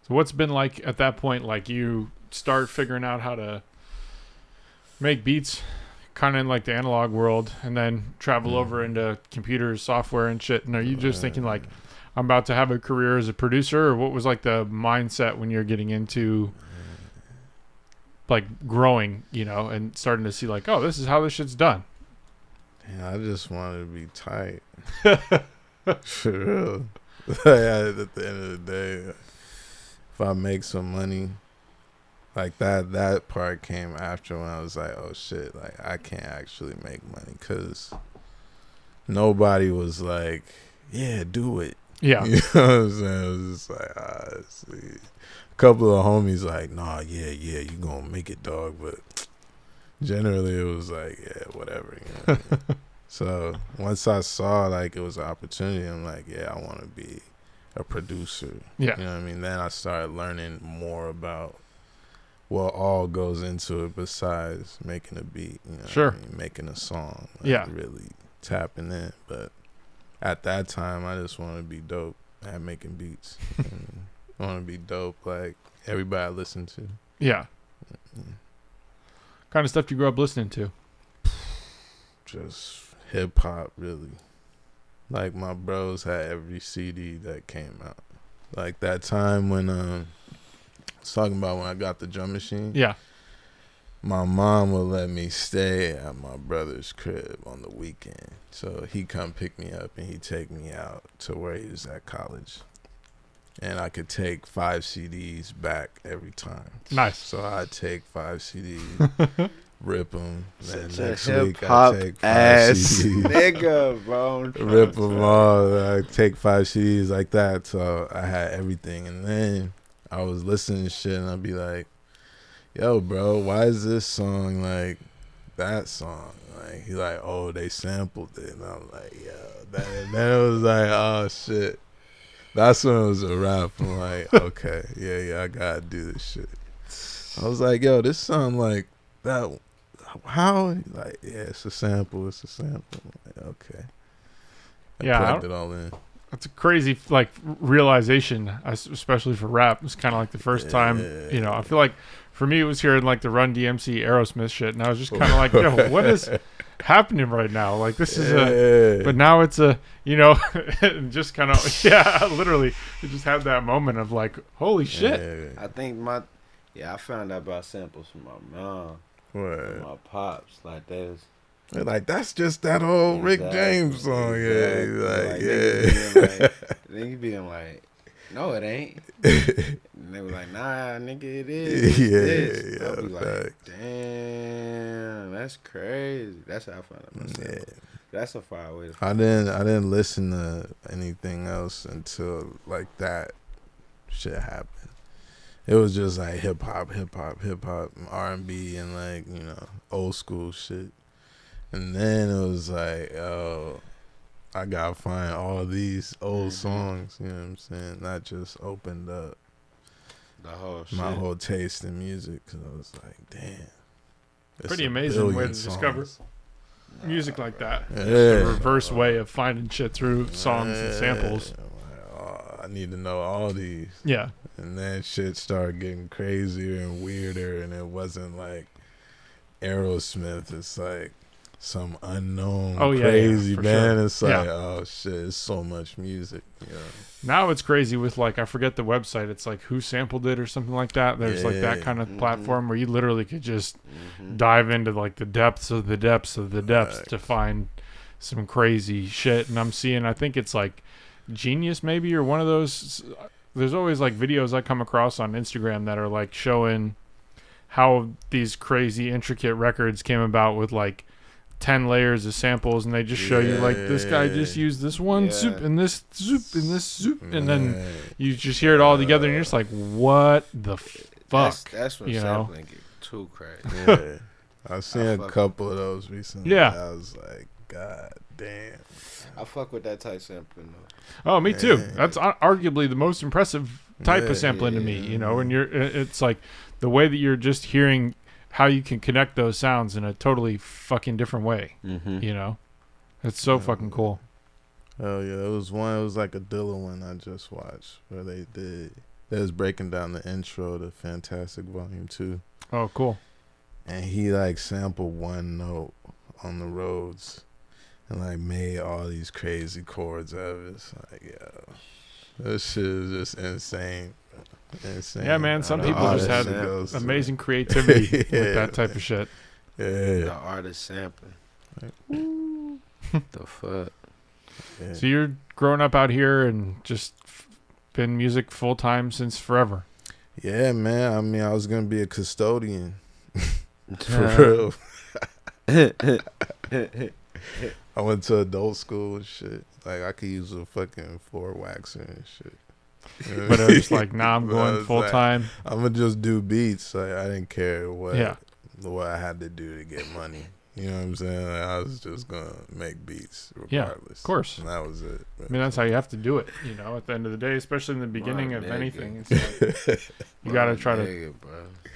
[SPEAKER 2] So what's been like at that point? Like you start figuring out how to make beats, kind of in like the analog world, and then travel over into computers, software, and shit. And are you just thinking like, I'm about to have a career as a producer, or what was like the mindset when you're getting into like growing, you know, and starting to see like, oh, this is how this shit's done?
[SPEAKER 3] Yeah, I just wanted to be tight. For real. At the end of the day, if I make some money, like that part came after when I was like, oh shit, like I can't actually make money because nobody was like, yeah, do it.
[SPEAKER 2] Yeah.
[SPEAKER 3] You know what I'm saying? It was just like, see. A couple of homies like, nah, yeah, you gonna make it, dog. But generally it was like, yeah, whatever. You know what I mean? So once I saw like it was an opportunity, I'm like, yeah, I want to be a producer.
[SPEAKER 2] Yeah.
[SPEAKER 3] You know what I mean? Then I started learning more about what all goes into it besides making a beat. You know
[SPEAKER 2] Sure.
[SPEAKER 3] what I mean? Making a song. Like,
[SPEAKER 2] Yeah.
[SPEAKER 3] really tapping in. But at that time, I just wanted to be dope at making beats. I want to be dope like everybody I listen to.
[SPEAKER 2] Yeah.
[SPEAKER 3] Mm.
[SPEAKER 2] Kind of stuff you grew up listening to?
[SPEAKER 3] Just hip hop, really. Like my bros had every CD that came out. Like that time when I was talking about when I got the drum machine.
[SPEAKER 2] Yeah.
[SPEAKER 3] My mom would let me stay at my brother's crib on the weekend. So he'd come pick me up and he'd take me out to where he was at college. And I could take 5 CDs back every time.
[SPEAKER 2] Nice.
[SPEAKER 3] So I'd take 5 CDs, rip them. Then
[SPEAKER 4] Such a
[SPEAKER 3] next week
[SPEAKER 4] hip-hop
[SPEAKER 3] I'd take 5
[SPEAKER 4] ass
[SPEAKER 3] CDs.
[SPEAKER 4] nigga, bro. I'm trying
[SPEAKER 3] Rip
[SPEAKER 4] to
[SPEAKER 3] them
[SPEAKER 4] tell
[SPEAKER 3] all. I'd take 5 CDs like that. So I had everything. And then I was listening to shit and I'd be like, yo, bro, why is this song like that song? Like, he like, oh, they sampled it. And I'm like, yo. Then it was like, oh, shit. That's when it was a rap. I'm like, okay, yeah, I gotta do this shit. I was like, yo, this sound like that. How? Like, yeah, it's a sample. I'm like, okay.
[SPEAKER 2] Yeah,
[SPEAKER 3] I plugged it all in.
[SPEAKER 2] That's a crazy like realization, especially for rap. It's kind of like the first time, you know. I feel like for me it was hearing like the Run DMC Aerosmith shit, and I was just kind of like, yo, what is happening right now? Like this is a, but now it's a, you know, just kind of literally, you just had that moment of like, holy shit.
[SPEAKER 4] I think I found out about samples from my mom, from my pops. Like there's.
[SPEAKER 3] Like that's just that old Rick James song,
[SPEAKER 4] Niggas being like, no, it ain't. And they were like, nah, nigga, it is. It's I'll be like, damn, that's crazy. That's how I found out myself. Yeah. That's a far away.
[SPEAKER 3] I didn't listen to anything else until like that shit happened. It was just like hip hop, R&B, and like, you know, old school shit. And then it was like, oh, I gotta find all these old songs, you know what I'm saying? That just opened up
[SPEAKER 4] the whole
[SPEAKER 3] my whole taste in music, because I was like, damn.
[SPEAKER 2] Pretty amazing way to discover music like that.
[SPEAKER 3] Yeah.
[SPEAKER 2] The reverse way of finding shit through songs and samples.
[SPEAKER 3] Like, oh, I need to know all these.
[SPEAKER 2] Yeah.
[SPEAKER 3] And then shit started getting crazier and weirder, and it wasn't like Aerosmith. It's like some unknown crazy band. Sure. It's like, oh shit, it's so much music. Yeah.
[SPEAKER 2] Now it's crazy with like, I forget the website. It's like Who Sampled It or something like that. There's like that kind of platform where you literally could just dive into like the depths of the depths of the depths to find some crazy shit. And I'm seeing, I think it's like Genius maybe, or one of those. There's always like videos I come across on Instagram that are like showing how these crazy intricate records came about with like 10 layers of samples, and they just show you like this guy just used this one soup and this soup and this soup, and then you just hear it all together and you're just like, what the fuck?
[SPEAKER 4] That's when
[SPEAKER 2] you
[SPEAKER 4] sampling get too crazy.
[SPEAKER 3] Yeah. I seen a couple of those recently.
[SPEAKER 2] Yeah.
[SPEAKER 3] I was like, God damn.
[SPEAKER 4] I fuck with that type sampling though.
[SPEAKER 2] Oh, me too.
[SPEAKER 3] Yeah.
[SPEAKER 2] That's arguably the most impressive type of sampling to me. You know, and it's like the way that you're just hearing how you can connect those sounds in a totally fucking different way.
[SPEAKER 4] Mm-hmm.
[SPEAKER 2] You know, it's so fucking cool.
[SPEAKER 3] Oh yeah, it was like a Dilla one I just watched where they was breaking down the intro to Fantastic Volume 2.
[SPEAKER 2] Oh, cool.
[SPEAKER 3] And he like sampled one note on the roads and like made all these crazy chords out of it. It's like, yo, this shit is just insane. Insane.
[SPEAKER 2] Yeah, man. Some people just had amazing creativity with that type of shit.
[SPEAKER 3] Yeah.
[SPEAKER 4] The artist sampling.
[SPEAKER 3] Like,
[SPEAKER 4] The fuck.
[SPEAKER 3] yeah.
[SPEAKER 2] So you're growing up out here and just been music full time since forever.
[SPEAKER 3] Yeah, man. I mean, I was gonna be a custodian. For real. I went to adult school and shit. Like, I could use a fucking floor waxer and shit.
[SPEAKER 2] But I was like, nah, I'm going full time.
[SPEAKER 3] I'm gonna just do beats. Like, I didn't care what
[SPEAKER 2] Yeah.
[SPEAKER 3] I had to do to get money. You know what I'm saying? Like, I was just gonna make beats regardless.
[SPEAKER 2] Yeah, of course.
[SPEAKER 3] And that was it.
[SPEAKER 2] I mean, that's how you have to do it, you know, at the end of the day, especially in the beginning of anything. It's like, you got to try to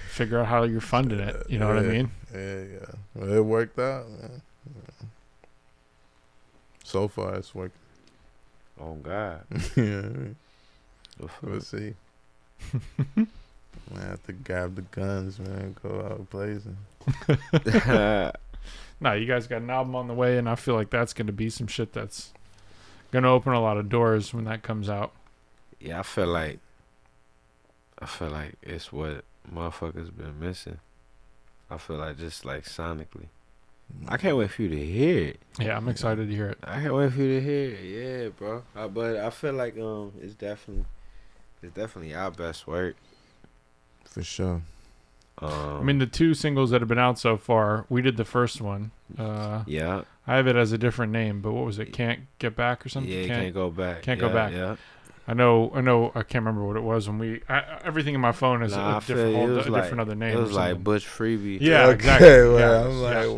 [SPEAKER 2] figure out how you're funding it. You know what I mean?
[SPEAKER 3] Yeah. Well, it worked out, man. Yeah. So far, it's working.
[SPEAKER 4] Oh God.
[SPEAKER 3] Yeah. We'll see. I have to grab the guns, man. Go out blazing.
[SPEAKER 2] No, you guys got an album on the way, and I feel like that's going to be some shit that's going to open a lot of doors when that comes out.
[SPEAKER 4] Yeah, I feel like it's what motherfuckers been missing. I feel like just like sonically. I can't wait for you to hear it.
[SPEAKER 2] Yeah, I'm excited to hear it.
[SPEAKER 4] I can't wait for you to hear it. Yeah, bro. But I feel like it's definitely our best work.
[SPEAKER 3] For sure.
[SPEAKER 2] I mean, the two singles that have been out so far, we did the first one.
[SPEAKER 4] Yeah.
[SPEAKER 2] I have it as a different name, but what was it? Can't Get Back or something?
[SPEAKER 4] Yeah, can't go back.
[SPEAKER 2] Can't go back.
[SPEAKER 4] Yeah.
[SPEAKER 2] I know. I can't remember what it was when everything in my phone is a different other name.
[SPEAKER 4] It was like Butch Freebie.
[SPEAKER 2] Yeah,
[SPEAKER 3] okay,
[SPEAKER 2] exactly.
[SPEAKER 3] Well,
[SPEAKER 2] Yeah,
[SPEAKER 3] I'm like,
[SPEAKER 2] yeah.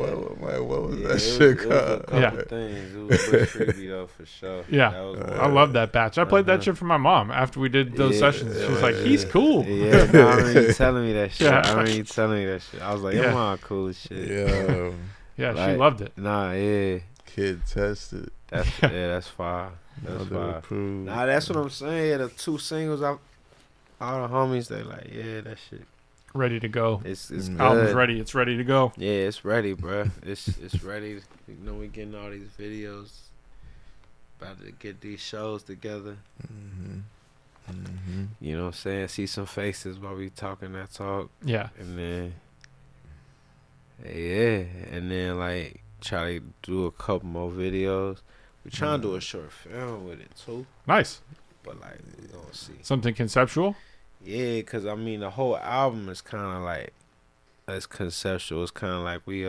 [SPEAKER 3] what was
[SPEAKER 4] Yeah,
[SPEAKER 3] that shit called?
[SPEAKER 4] It was a couple things. It was Butch Freebie though, for sure.
[SPEAKER 2] Yeah.
[SPEAKER 4] That was
[SPEAKER 2] I love that batch. I played that shit for my mom after we did those sessions. She was like, "He's cool."
[SPEAKER 4] Yeah, no, I remember you telling me that shit.
[SPEAKER 2] Yeah.
[SPEAKER 4] I remember you telling me that shit. I was like,
[SPEAKER 2] Yeah.
[SPEAKER 4] "Come on, cool as shit."
[SPEAKER 3] Yeah.
[SPEAKER 2] Yeah, she
[SPEAKER 4] Like,
[SPEAKER 2] loved it.
[SPEAKER 4] Nah, yeah.
[SPEAKER 3] Kid tested.
[SPEAKER 4] That's fire. That's fire.
[SPEAKER 3] Approved.
[SPEAKER 4] Nah, that's what I'm saying. Yeah, the two singles, all the homies, they like, yeah, that shit.
[SPEAKER 2] Ready to go.
[SPEAKER 4] It's
[SPEAKER 3] Mm.
[SPEAKER 4] good.
[SPEAKER 2] Album's ready. It's ready to go.
[SPEAKER 4] Yeah, it's ready, bro. It's ready. You know, we getting all these videos. About to get these shows together. You know what I'm saying? See some faces while we talking that talk.
[SPEAKER 2] Yeah.
[SPEAKER 4] And then, yeah. And then, like, try to do a couple more videos. We trying to do a short film with it, too.
[SPEAKER 2] Nice.
[SPEAKER 4] But, like, we gonna see.
[SPEAKER 2] Something conceptual.
[SPEAKER 4] Yeah, because, I mean, the whole album is kind of like, it's conceptual. It's kind of like we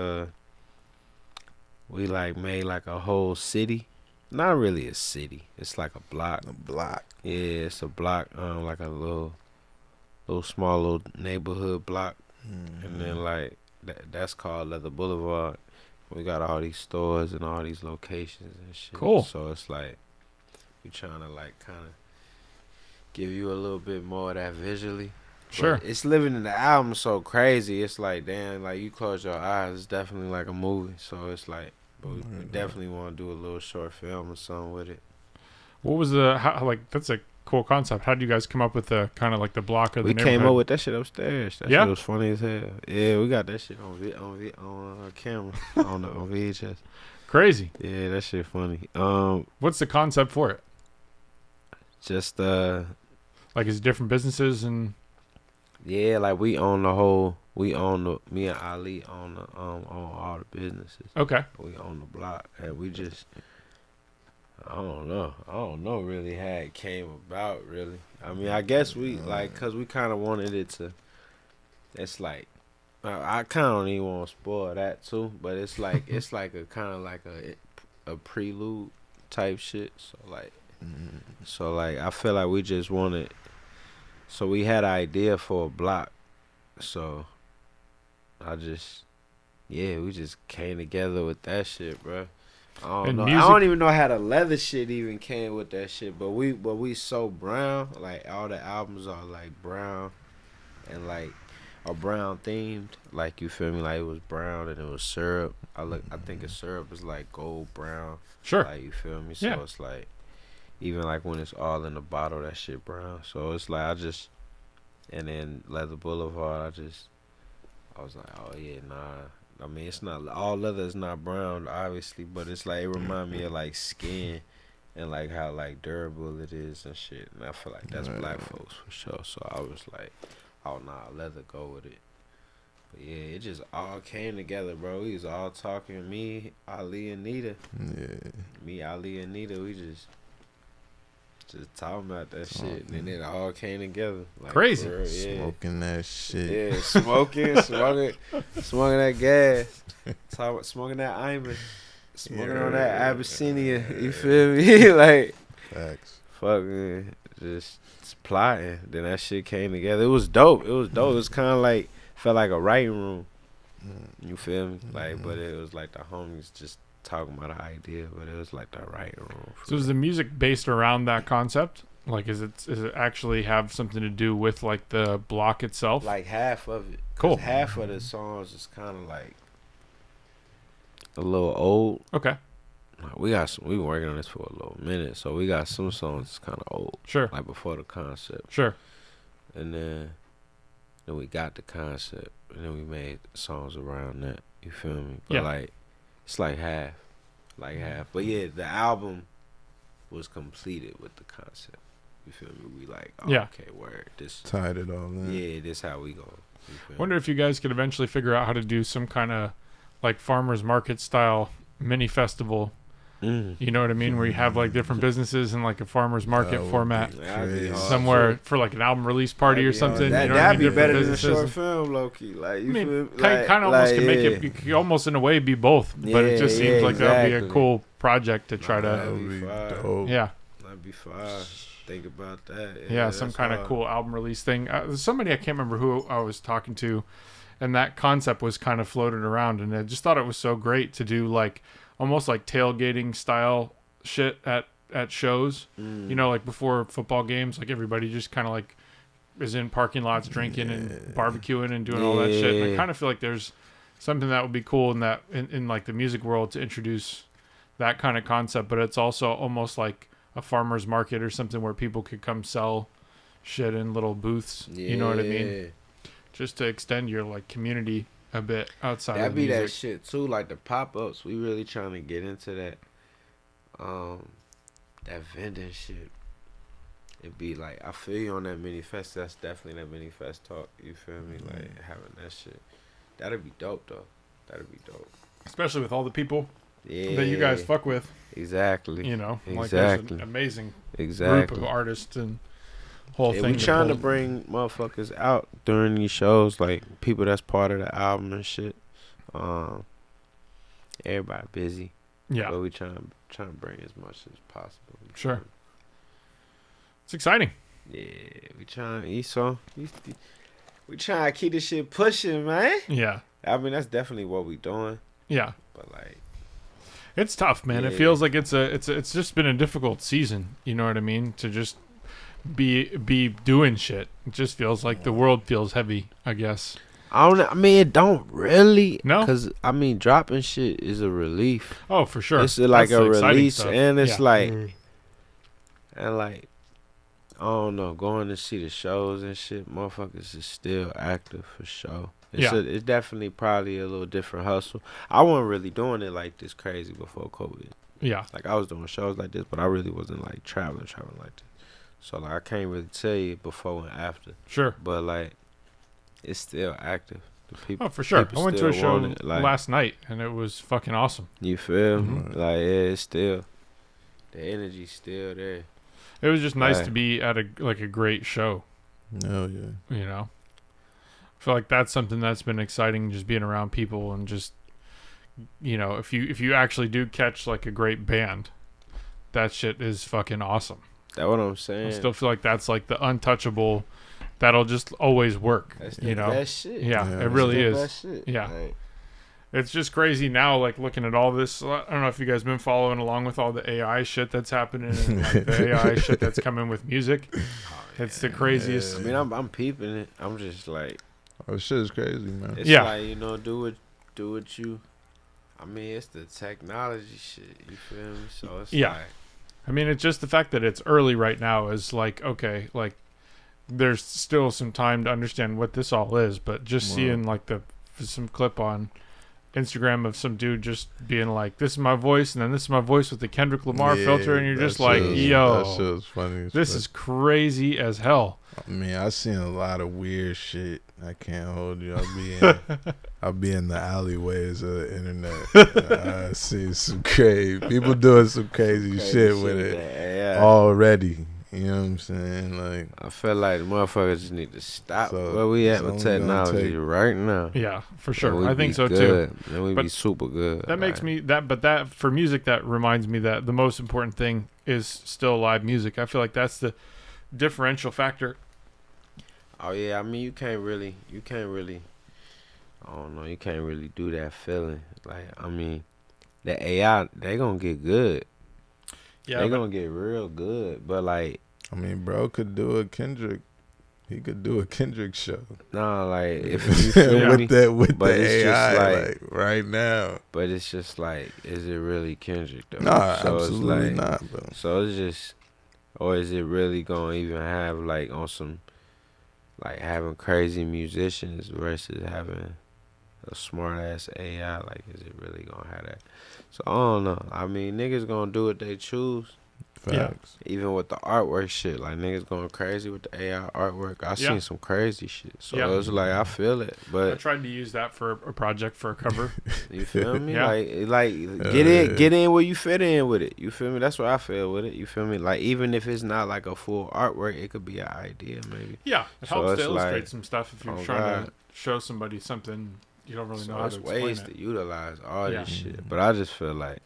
[SPEAKER 4] like made like a whole city. Not really a city. It's like a block.
[SPEAKER 3] A block.
[SPEAKER 4] Yeah, it's a block. Like a little small little neighborhood block. And then like that's called Leather Boulevard. We got all these stores and all these locations and shit.
[SPEAKER 2] Cool.
[SPEAKER 4] So it's like we trying to like kind of give you a little bit more of that visually.
[SPEAKER 2] Sure.
[SPEAKER 4] But it's living in the album so crazy. It's like, damn, like you close your eyes, it's definitely like a movie. So it's like, but we definitely want to do a little short film or something with it.
[SPEAKER 2] What was that's a cool concept. How did you guys come up with the kind of like the block of the
[SPEAKER 4] We
[SPEAKER 2] neighborhood?
[SPEAKER 4] came up with that shit upstairs. That
[SPEAKER 2] Yeah?
[SPEAKER 4] shit was funny as hell. Yeah, we got that shit on camera on VHS.
[SPEAKER 2] Crazy.
[SPEAKER 4] Yeah, that shit funny.
[SPEAKER 2] What's the concept for it?
[SPEAKER 4] Just
[SPEAKER 2] Like, is it different businesses and?
[SPEAKER 4] yeah, like me and Ali own all the businesses.
[SPEAKER 2] Okay.
[SPEAKER 4] We own the block, and we just, I don't know really how it came about, really. I mean, I guess we, like, cause we kind of wanted it to, it's like, I kind of don't even want to spoil that too, but it's like, it's like a kind of like a prelude type shit, so like, I feel like we just wanted, so we had an idea for a block, so I just yeah, we just came together with that shit, bro. I don't
[SPEAKER 2] And
[SPEAKER 4] know.
[SPEAKER 2] music-
[SPEAKER 4] I don't even know how the leather shit even came with that shit. But we so brown. Like all the albums are like brown, and like are brown themed. Like you feel me? Like it was brown and it was syrup. I think a syrup is like gold brown.
[SPEAKER 2] Sure.
[SPEAKER 4] Like you feel me? So
[SPEAKER 2] Yeah.
[SPEAKER 4] it's like even like when it's all in the bottle, that shit brown. So it's like and then Leather Boulevard, I was like, oh yeah, nah. I mean, it's not all leather is not brown, obviously, but it's like it remind me of like skin and like how like durable it is and shit. And I feel like that's black folks for sure. So I was like, oh nah, leather go with it. But yeah, it just all came together, bro. We was all talking. Me, Ali, and Nita.
[SPEAKER 3] Yeah.
[SPEAKER 4] Me, Ali, and Nita. We just talking about that shit, and then it all came together. Like,
[SPEAKER 2] Crazy.
[SPEAKER 4] for real, yeah.
[SPEAKER 3] Smoking that shit.
[SPEAKER 4] Yeah, smoking that gas, smoking that Iman, smoking on that Abyssinia. You feel me? Like
[SPEAKER 3] Facts.
[SPEAKER 4] fucking just plotting. Then that shit came together. It was dope. It was kind of like felt like a writing room. You feel me? Like, but it was like the homies just talking about an idea, but it was like the writing room.
[SPEAKER 2] So is the music based around that concept? Like, is it actually have something to do with like the block itself?
[SPEAKER 4] Like half of it. 'Cause
[SPEAKER 2] Cool.
[SPEAKER 4] Half of the songs is kind of like a little old.
[SPEAKER 2] Okay.
[SPEAKER 4] We been working on this for a little minute, so we got some songs that's kind of old,
[SPEAKER 2] Sure.
[SPEAKER 4] like before the concept,
[SPEAKER 2] Sure.
[SPEAKER 4] and then we got the concept, and then we made songs around that. You feel me? But
[SPEAKER 2] Yeah.
[SPEAKER 4] like, it's like half. But yeah, the album was completed with the concept. You feel me? We like, oh,
[SPEAKER 2] Yeah.
[SPEAKER 4] okay, word. This,
[SPEAKER 3] Tied it all in.
[SPEAKER 4] yeah, this how we go. You feel
[SPEAKER 2] Wonder
[SPEAKER 4] me?
[SPEAKER 2] if you guys could eventually figure out how to do some kind of like farmers market style mini festival. You know what I mean? Where you have like different businesses in like a farmers market
[SPEAKER 3] That would
[SPEAKER 2] format
[SPEAKER 3] be
[SPEAKER 4] That'd be
[SPEAKER 3] crazy.
[SPEAKER 4] hard.
[SPEAKER 2] somewhere for like an album release party or something.
[SPEAKER 4] That,
[SPEAKER 2] you know what I
[SPEAKER 4] that'd
[SPEAKER 2] mean?
[SPEAKER 4] be better
[SPEAKER 2] Different
[SPEAKER 4] than a short
[SPEAKER 2] businesses.
[SPEAKER 4] film, low key. Like,
[SPEAKER 2] I
[SPEAKER 4] you
[SPEAKER 2] mean,
[SPEAKER 4] feel
[SPEAKER 2] kind of almost can make
[SPEAKER 4] yeah.
[SPEAKER 2] it. You could almost in a way be both, but it just
[SPEAKER 4] Yeah,
[SPEAKER 2] seems like that would be a
[SPEAKER 4] exactly.
[SPEAKER 2] cool project to try
[SPEAKER 3] That
[SPEAKER 2] to.
[SPEAKER 3] would be
[SPEAKER 4] fire.
[SPEAKER 3] dope.
[SPEAKER 2] Yeah,
[SPEAKER 4] That'd be fire. Think about that.
[SPEAKER 2] yeah, some
[SPEAKER 4] that's
[SPEAKER 2] kind of
[SPEAKER 4] hard.
[SPEAKER 2] cool album release thing. There's somebody I can't remember who I was talking to, and that concept was kind of floated around, and I just thought it was so great to do like almost like tailgating style shit at shows. You know, like before football games, like everybody just kind of like is in parking lots drinking and barbecuing and doing all that shit. And I
[SPEAKER 4] Yeah.
[SPEAKER 2] kind of feel like there's something that would be cool in that in like the music world to introduce that kind of concept, but it's also almost like a farmer's market or something where people could come sell shit in little booths. You know what I mean?
[SPEAKER 4] Yeah.
[SPEAKER 2] Just to extend your like community a bit outside
[SPEAKER 4] That'd
[SPEAKER 2] of
[SPEAKER 4] be
[SPEAKER 2] music.
[SPEAKER 4] that shit too, like the pop ups. We really trying to get into that. That vending shit. It'd be like, I feel you on that mini fest. That's definitely that mini fest talk. You feel me? Like having that shit. That'd be dope though. That'd be dope.
[SPEAKER 2] Especially with all the people
[SPEAKER 4] Yeah.
[SPEAKER 2] that you guys fuck with.
[SPEAKER 4] Exactly.
[SPEAKER 2] You know, like
[SPEAKER 4] Exactly.
[SPEAKER 2] there's an amazing
[SPEAKER 4] Exactly.
[SPEAKER 2] group of artists and whole
[SPEAKER 4] Yeah,
[SPEAKER 2] thing.
[SPEAKER 4] we trying to
[SPEAKER 2] pull.
[SPEAKER 4] bring motherfuckers out during these shows, like people that's part of the album and shit. Everybody busy,
[SPEAKER 2] Yeah,
[SPEAKER 4] but we trying to bring as much as possible.
[SPEAKER 2] sure. It's exciting.
[SPEAKER 4] Yeah, we trying. We trying to keep this shit pushing, man.
[SPEAKER 2] Yeah,
[SPEAKER 4] I mean, that's definitely what we doing.
[SPEAKER 2] yeah.
[SPEAKER 4] But like,
[SPEAKER 2] It's tough, man. It
[SPEAKER 4] Yeah.
[SPEAKER 2] feels like it's just been a difficult sean. You know what I mean? To just be doing shit. It just feels like the world feels heavy, I guess.
[SPEAKER 4] I don't know. I mean, it don't really.
[SPEAKER 2] No?
[SPEAKER 4] Because I mean, dropping shit is a relief.
[SPEAKER 2] Oh, for sure.
[SPEAKER 4] It's like
[SPEAKER 2] That's
[SPEAKER 4] a
[SPEAKER 2] the exciting
[SPEAKER 4] release,
[SPEAKER 2] stuff.
[SPEAKER 4] and it's
[SPEAKER 2] Yeah.
[SPEAKER 4] like, and like, I don't know, going to see the shows and shit, motherfuckers is still active for sure.
[SPEAKER 2] Yeah.
[SPEAKER 4] It's definitely probably a little different hustle. I wasn't really doing it like this crazy before COVID.
[SPEAKER 2] Yeah,
[SPEAKER 4] Like I was doing shows like this, but I really wasn't like traveling like this. So like I can't really tell you before and after,
[SPEAKER 2] sure.
[SPEAKER 4] but like it's still active. The people,
[SPEAKER 2] Oh, for sure.
[SPEAKER 4] people
[SPEAKER 2] I went to a
[SPEAKER 4] still
[SPEAKER 2] show
[SPEAKER 4] want it, like,
[SPEAKER 2] last night, and it was fucking awesome.
[SPEAKER 4] You feel me?
[SPEAKER 2] Mhm.
[SPEAKER 4] Like yeah, it's still the energy's still there.
[SPEAKER 2] It was just nice
[SPEAKER 4] Right.
[SPEAKER 2] to be at a great show.
[SPEAKER 3] Oh yeah.
[SPEAKER 2] You know, I feel like that's something that's been exciting, just being around people and just, you know, if you actually do catch like a great band, that shit is fucking awesome.
[SPEAKER 4] That's what I'm saying.
[SPEAKER 2] I still feel like that's like the untouchable, that'll just always work.
[SPEAKER 4] That's the
[SPEAKER 2] You know,
[SPEAKER 4] best shit.
[SPEAKER 2] yeah,
[SPEAKER 3] Yeah.
[SPEAKER 2] it
[SPEAKER 3] That's
[SPEAKER 2] really
[SPEAKER 4] the
[SPEAKER 2] is.
[SPEAKER 4] best shit.
[SPEAKER 2] Yeah.
[SPEAKER 4] Like,
[SPEAKER 2] It's just crazy now, like looking at all this. I don't know if you guys been following along with all the AI shit that's happening and like the AI shit that's coming with music. It's the craziest.
[SPEAKER 4] I mean, I'm peeping it. I'm just like,
[SPEAKER 3] Oh, shit is crazy, man.
[SPEAKER 4] it's
[SPEAKER 2] Yeah.
[SPEAKER 4] like, you know, do what you. I mean, it's the technology shit. You feel me? So it's
[SPEAKER 2] Yeah.
[SPEAKER 4] like,
[SPEAKER 2] I mean, it's just the fact that it's early right now is like, okay, like there's still some time to understand what this all is, but just
[SPEAKER 3] Wow.
[SPEAKER 2] seeing like some clip on Instagram of some dude just being like, this is my voice, and then this is my voice with the Kendrick Lamar
[SPEAKER 3] Yeah,
[SPEAKER 2] filter, and you're
[SPEAKER 3] that
[SPEAKER 2] just like,
[SPEAKER 3] shit was- that
[SPEAKER 2] yo,
[SPEAKER 3] shit was funny.
[SPEAKER 2] this is crazy as hell.
[SPEAKER 3] I mean, I seen a lot of weird shit. I can't hold you. I'll be in the alleyways of the internet. I see some crazy people doing some crazy shit with it
[SPEAKER 4] Yeah.
[SPEAKER 3] already. You know what I'm saying? Like,
[SPEAKER 4] I feel like the motherfuckers just need to stop
[SPEAKER 3] So,
[SPEAKER 4] where we at
[SPEAKER 3] it's
[SPEAKER 4] with
[SPEAKER 3] only gonna
[SPEAKER 4] technology
[SPEAKER 3] take-
[SPEAKER 4] right now.
[SPEAKER 2] Yeah, for
[SPEAKER 4] Then
[SPEAKER 2] sure.
[SPEAKER 4] we
[SPEAKER 2] I think
[SPEAKER 4] be
[SPEAKER 2] so too.
[SPEAKER 4] good. Then we
[SPEAKER 2] But
[SPEAKER 4] be super good.
[SPEAKER 2] That makes
[SPEAKER 4] Like,
[SPEAKER 2] me that for music, that reminds me that the most important thing is still live music. I feel like that's the differential factor.
[SPEAKER 4] Oh yeah, I mean you can't really I don't know, you can't really do that feeling. Like, I mean, the AI, they gonna get good.
[SPEAKER 2] Yeah,
[SPEAKER 4] They
[SPEAKER 2] but-
[SPEAKER 4] gonna get real good. But like,
[SPEAKER 3] I mean, bro could do a Kendrick. He could do a Kendrick show.
[SPEAKER 4] nah, like if you feel me,
[SPEAKER 3] with
[SPEAKER 4] But
[SPEAKER 3] the
[SPEAKER 4] it's just
[SPEAKER 3] AI,
[SPEAKER 4] like-
[SPEAKER 3] like right now.
[SPEAKER 4] but it's just like, is it really Kendrick though?
[SPEAKER 3] Nah,
[SPEAKER 4] So it's
[SPEAKER 3] absolutely
[SPEAKER 4] like-
[SPEAKER 3] not, bro.
[SPEAKER 4] So it's just, or is it really gonna even have like on some, like having crazy musicians versus having a smart ass AI? Like, is it really gonna have that? So I don't know. I mean, niggas gonna do what they choose.
[SPEAKER 2] Yeah.
[SPEAKER 3] Facts.
[SPEAKER 4] Even with the artwork shit, like niggas going crazy with the AI artwork. I
[SPEAKER 2] Yeah.
[SPEAKER 4] seen some crazy shit. So
[SPEAKER 2] Yeah.
[SPEAKER 4] it's like, I feel it.
[SPEAKER 2] I
[SPEAKER 4] But
[SPEAKER 2] tried to use that for a project for a cover.
[SPEAKER 4] you feel me?
[SPEAKER 2] Yeah.
[SPEAKER 4] Like get in where you fit in with it. You feel me? That's what I feel with it. You feel me? Like, even if it's not like a full artwork, it could be an idea maybe.
[SPEAKER 2] Yeah, it
[SPEAKER 4] So
[SPEAKER 2] helps to
[SPEAKER 4] it's
[SPEAKER 2] illustrate
[SPEAKER 4] like,
[SPEAKER 2] some stuff if you're
[SPEAKER 4] oh,
[SPEAKER 2] trying to
[SPEAKER 4] God.
[SPEAKER 2] show somebody something you don't really know
[SPEAKER 4] So
[SPEAKER 2] how
[SPEAKER 4] there's
[SPEAKER 2] to explain
[SPEAKER 4] ways
[SPEAKER 2] it.
[SPEAKER 4] to utilize all
[SPEAKER 2] Yeah.
[SPEAKER 4] this shit. But I just feel like,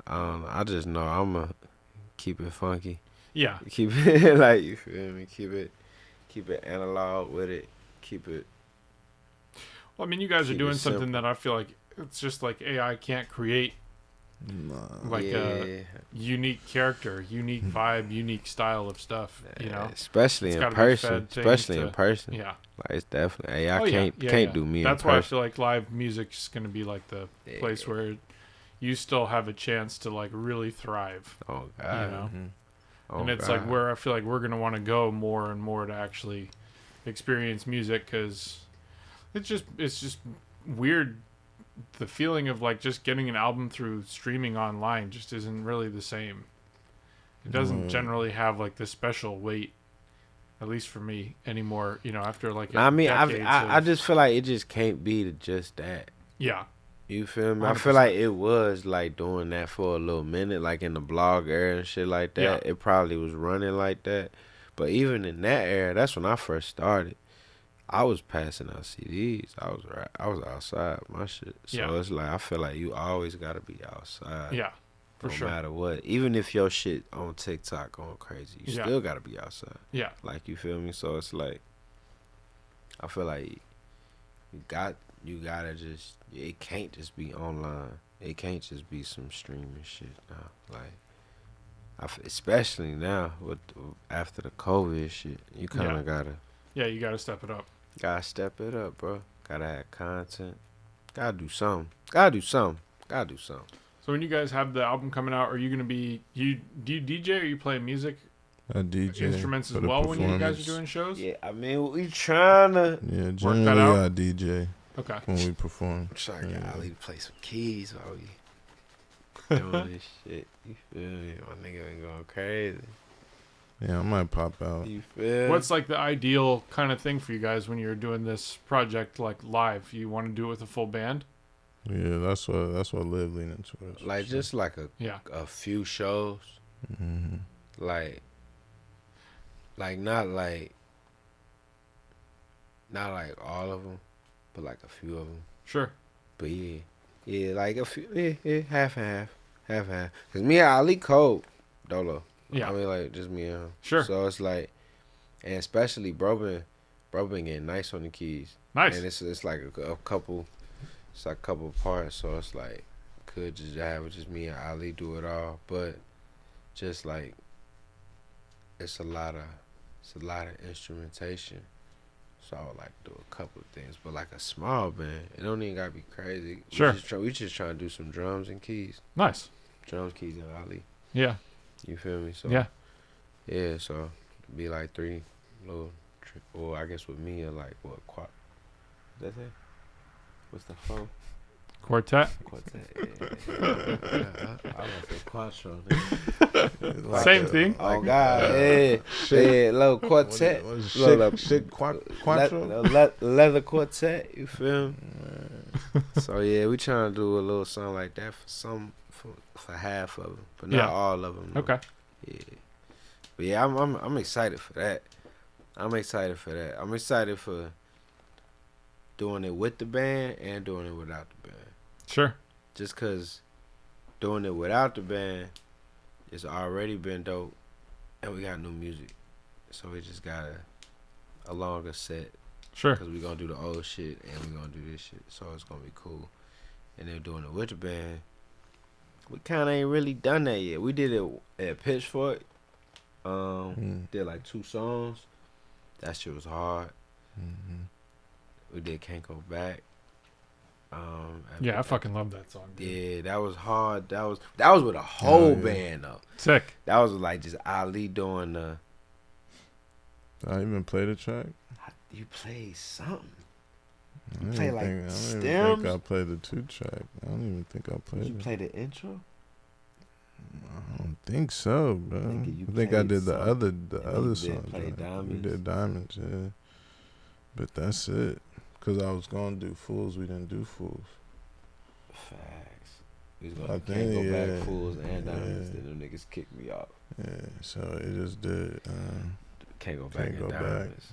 [SPEAKER 4] I don't know. I just know I'm going to keep it funky.
[SPEAKER 2] Yeah,
[SPEAKER 4] Keep it, like, you feel me? Keep it analog with it. Keep it.
[SPEAKER 2] well, I mean, you guys are
[SPEAKER 4] Keep it
[SPEAKER 2] doing something
[SPEAKER 4] simple.
[SPEAKER 2] that I feel like it's just like AI can't create
[SPEAKER 3] Nah.
[SPEAKER 2] like a
[SPEAKER 4] yeah.
[SPEAKER 2] unique character, unique vibe, unique style of stuff. You know,
[SPEAKER 4] especially
[SPEAKER 2] It's
[SPEAKER 4] in
[SPEAKER 2] gotta be
[SPEAKER 4] person.
[SPEAKER 2] fed things
[SPEAKER 4] Especially in
[SPEAKER 2] to-
[SPEAKER 4] person.
[SPEAKER 2] yeah.
[SPEAKER 4] Like, it's definitely AI
[SPEAKER 2] Oh, yeah.
[SPEAKER 4] can't
[SPEAKER 2] Yeah, yeah.
[SPEAKER 4] do me
[SPEAKER 2] That's
[SPEAKER 4] in
[SPEAKER 2] why I
[SPEAKER 4] person.
[SPEAKER 2] feel like live music's gonna be like the place where you still have a chance to like really thrive.
[SPEAKER 4] Oh God.
[SPEAKER 2] You know?
[SPEAKER 3] Mhm.
[SPEAKER 4] Oh,
[SPEAKER 2] And it's
[SPEAKER 4] God.
[SPEAKER 2] like where I feel like we're gonna want to go more and more to actually experience music, because it's just weird. The feeling of like just getting an album through streaming online just isn't really the same. It doesn't
[SPEAKER 3] Mm.
[SPEAKER 2] generally have like this special weight, at least for me anymore. You know, after like
[SPEAKER 4] I mean,
[SPEAKER 2] decades
[SPEAKER 4] I
[SPEAKER 2] of-
[SPEAKER 4] just feel like it just can't be just that.
[SPEAKER 2] yeah.
[SPEAKER 4] You feel me? I
[SPEAKER 2] 100%.
[SPEAKER 4] feel like it was like doing that for a little minute, like in the blog era and shit like that.
[SPEAKER 2] Yeah.
[SPEAKER 4] It probably was running like that. But even in that era, that's when I first started. I was passing out CDs. I was outside with my shit. So
[SPEAKER 2] Yeah.
[SPEAKER 4] it's like, I feel like you always gotta be outside.
[SPEAKER 2] Yeah, for
[SPEAKER 4] no
[SPEAKER 2] sure.
[SPEAKER 4] matter what. Even if your shit on TikTok going crazy, you
[SPEAKER 2] Yeah.
[SPEAKER 4] still gotta be outside.
[SPEAKER 2] Yeah,
[SPEAKER 4] Like, you feel me? So it's like, I feel like you gotta just, it can't just be online. It can't just be some streaming shit now. Like, especially now after the COVID shit, you kind of
[SPEAKER 2] yeah. You got to step it up.
[SPEAKER 4] gotta step it up, bro. Gotta have content. Gotta do something.
[SPEAKER 2] So when you guys have the album coming out, are you gonna be do you DJ or you play music
[SPEAKER 3] A DJ
[SPEAKER 2] instruments as
[SPEAKER 3] for the
[SPEAKER 2] well when you guys are
[SPEAKER 3] performance.
[SPEAKER 2] doing shows?
[SPEAKER 4] Yeah, I mean, we trying to.
[SPEAKER 3] Yeah,
[SPEAKER 2] that
[SPEAKER 3] generally
[SPEAKER 2] out?
[SPEAKER 3] I DJ
[SPEAKER 2] Okay.
[SPEAKER 3] when we perform.
[SPEAKER 4] Try to get
[SPEAKER 3] Yeah.
[SPEAKER 4] Ali to play some keys while we doing this shit. You feel me? My nigga been going crazy.
[SPEAKER 3] Yeah, I might pop out.
[SPEAKER 4] You feel?
[SPEAKER 2] What's like the ideal kind of thing for you guys when you're doing this project like live? You want to do it with a full band?
[SPEAKER 3] Yeah, that's what Liv leaning towards.
[SPEAKER 4] like just like
[SPEAKER 2] Yeah.
[SPEAKER 4] a few shows,
[SPEAKER 3] Mm-hmm.
[SPEAKER 4] like not all of them, but like a few of them.
[SPEAKER 2] Sure.
[SPEAKER 4] But yeah, like a few, half and half. Cause me and Ali cold, dolo.
[SPEAKER 2] Yeah.
[SPEAKER 4] I mean, like, just me and him.
[SPEAKER 2] Sure.
[SPEAKER 4] So it's like, and especially bro been getting nice on the keys.
[SPEAKER 2] Nice.
[SPEAKER 4] And it's like a couple, it's like a couple parts, so it's like could just have just me and Ali do it all, but just like it's a lot of instrumentation. So I would like to do a couple of things, but like a small band, it don't even gotta be crazy.
[SPEAKER 2] Sure.
[SPEAKER 4] We just trying to do some drums and keys,
[SPEAKER 2] Nice.
[SPEAKER 4] drums, keys, and Ali.
[SPEAKER 2] Yeah.
[SPEAKER 4] You feel me? So
[SPEAKER 2] Yeah.
[SPEAKER 4] yeah. So it'd be like 3 little, or I guess with me, like what quad? That's it. What's the phone?
[SPEAKER 2] Quartet.
[SPEAKER 4] Quartet. Yeah. I was say quattro.
[SPEAKER 2] Same thing.
[SPEAKER 4] Oh God, yeah, little quartet,
[SPEAKER 3] What is
[SPEAKER 4] little
[SPEAKER 3] quattro?
[SPEAKER 4] leather quartet. You feel me? So yeah, we trying to do a little something like that for half of them, but not
[SPEAKER 2] Yeah.
[SPEAKER 4] all of them.
[SPEAKER 2] Okay.
[SPEAKER 4] Yeah, but yeah, I'm excited for that. I'm excited for doing it with the band and doing it without the band.
[SPEAKER 2] Sure.
[SPEAKER 4] Just cause doing it without the band, it's already been dope, and we got new music, so we just got a longer set.
[SPEAKER 2] Sure.
[SPEAKER 4] Cause we gonna do the old shit and we gonna do this shit, so it's gonna be cool. And then doing it with the band, we kind of ain't really done that yet. We did it at Pitchfork. Did like 2 songs. That shit was hard. We did Can't Go Back.
[SPEAKER 2] Yeah, I fucking love that song. Dude.
[SPEAKER 4] Yeah, that was hard. That was with a whole band though.
[SPEAKER 2] Sick.
[SPEAKER 4] That was like just Ali doing the.
[SPEAKER 3] I even played a track.
[SPEAKER 4] You played something.
[SPEAKER 3] I don't
[SPEAKER 4] play
[SPEAKER 3] even
[SPEAKER 4] like
[SPEAKER 3] think, I don't even
[SPEAKER 4] stems?
[SPEAKER 3] think I played the 2 track. I don't even think I played
[SPEAKER 4] Did you
[SPEAKER 3] it.
[SPEAKER 4] play the intro?
[SPEAKER 3] I don't think so, bro.
[SPEAKER 4] you
[SPEAKER 3] I think I
[SPEAKER 4] played
[SPEAKER 3] did the
[SPEAKER 4] something.
[SPEAKER 3] other
[SPEAKER 4] you
[SPEAKER 3] song.
[SPEAKER 4] did play
[SPEAKER 3] joint. We
[SPEAKER 4] Diamonds?
[SPEAKER 3] did Diamonds, yeah. But that's it. Cause I was gonna do Fools, we didn't do Fools.
[SPEAKER 4] Facts. We was
[SPEAKER 3] I
[SPEAKER 4] gonna
[SPEAKER 3] think,
[SPEAKER 4] Can't Go
[SPEAKER 3] yeah,
[SPEAKER 4] Back, Fools, and Diamonds.
[SPEAKER 3] yeah.
[SPEAKER 4] Then them niggas kicked me off.
[SPEAKER 3] Yeah, so it just did.
[SPEAKER 4] Can't Go Back
[SPEAKER 3] Can't Go
[SPEAKER 4] and
[SPEAKER 3] Back.
[SPEAKER 4] Diamonds.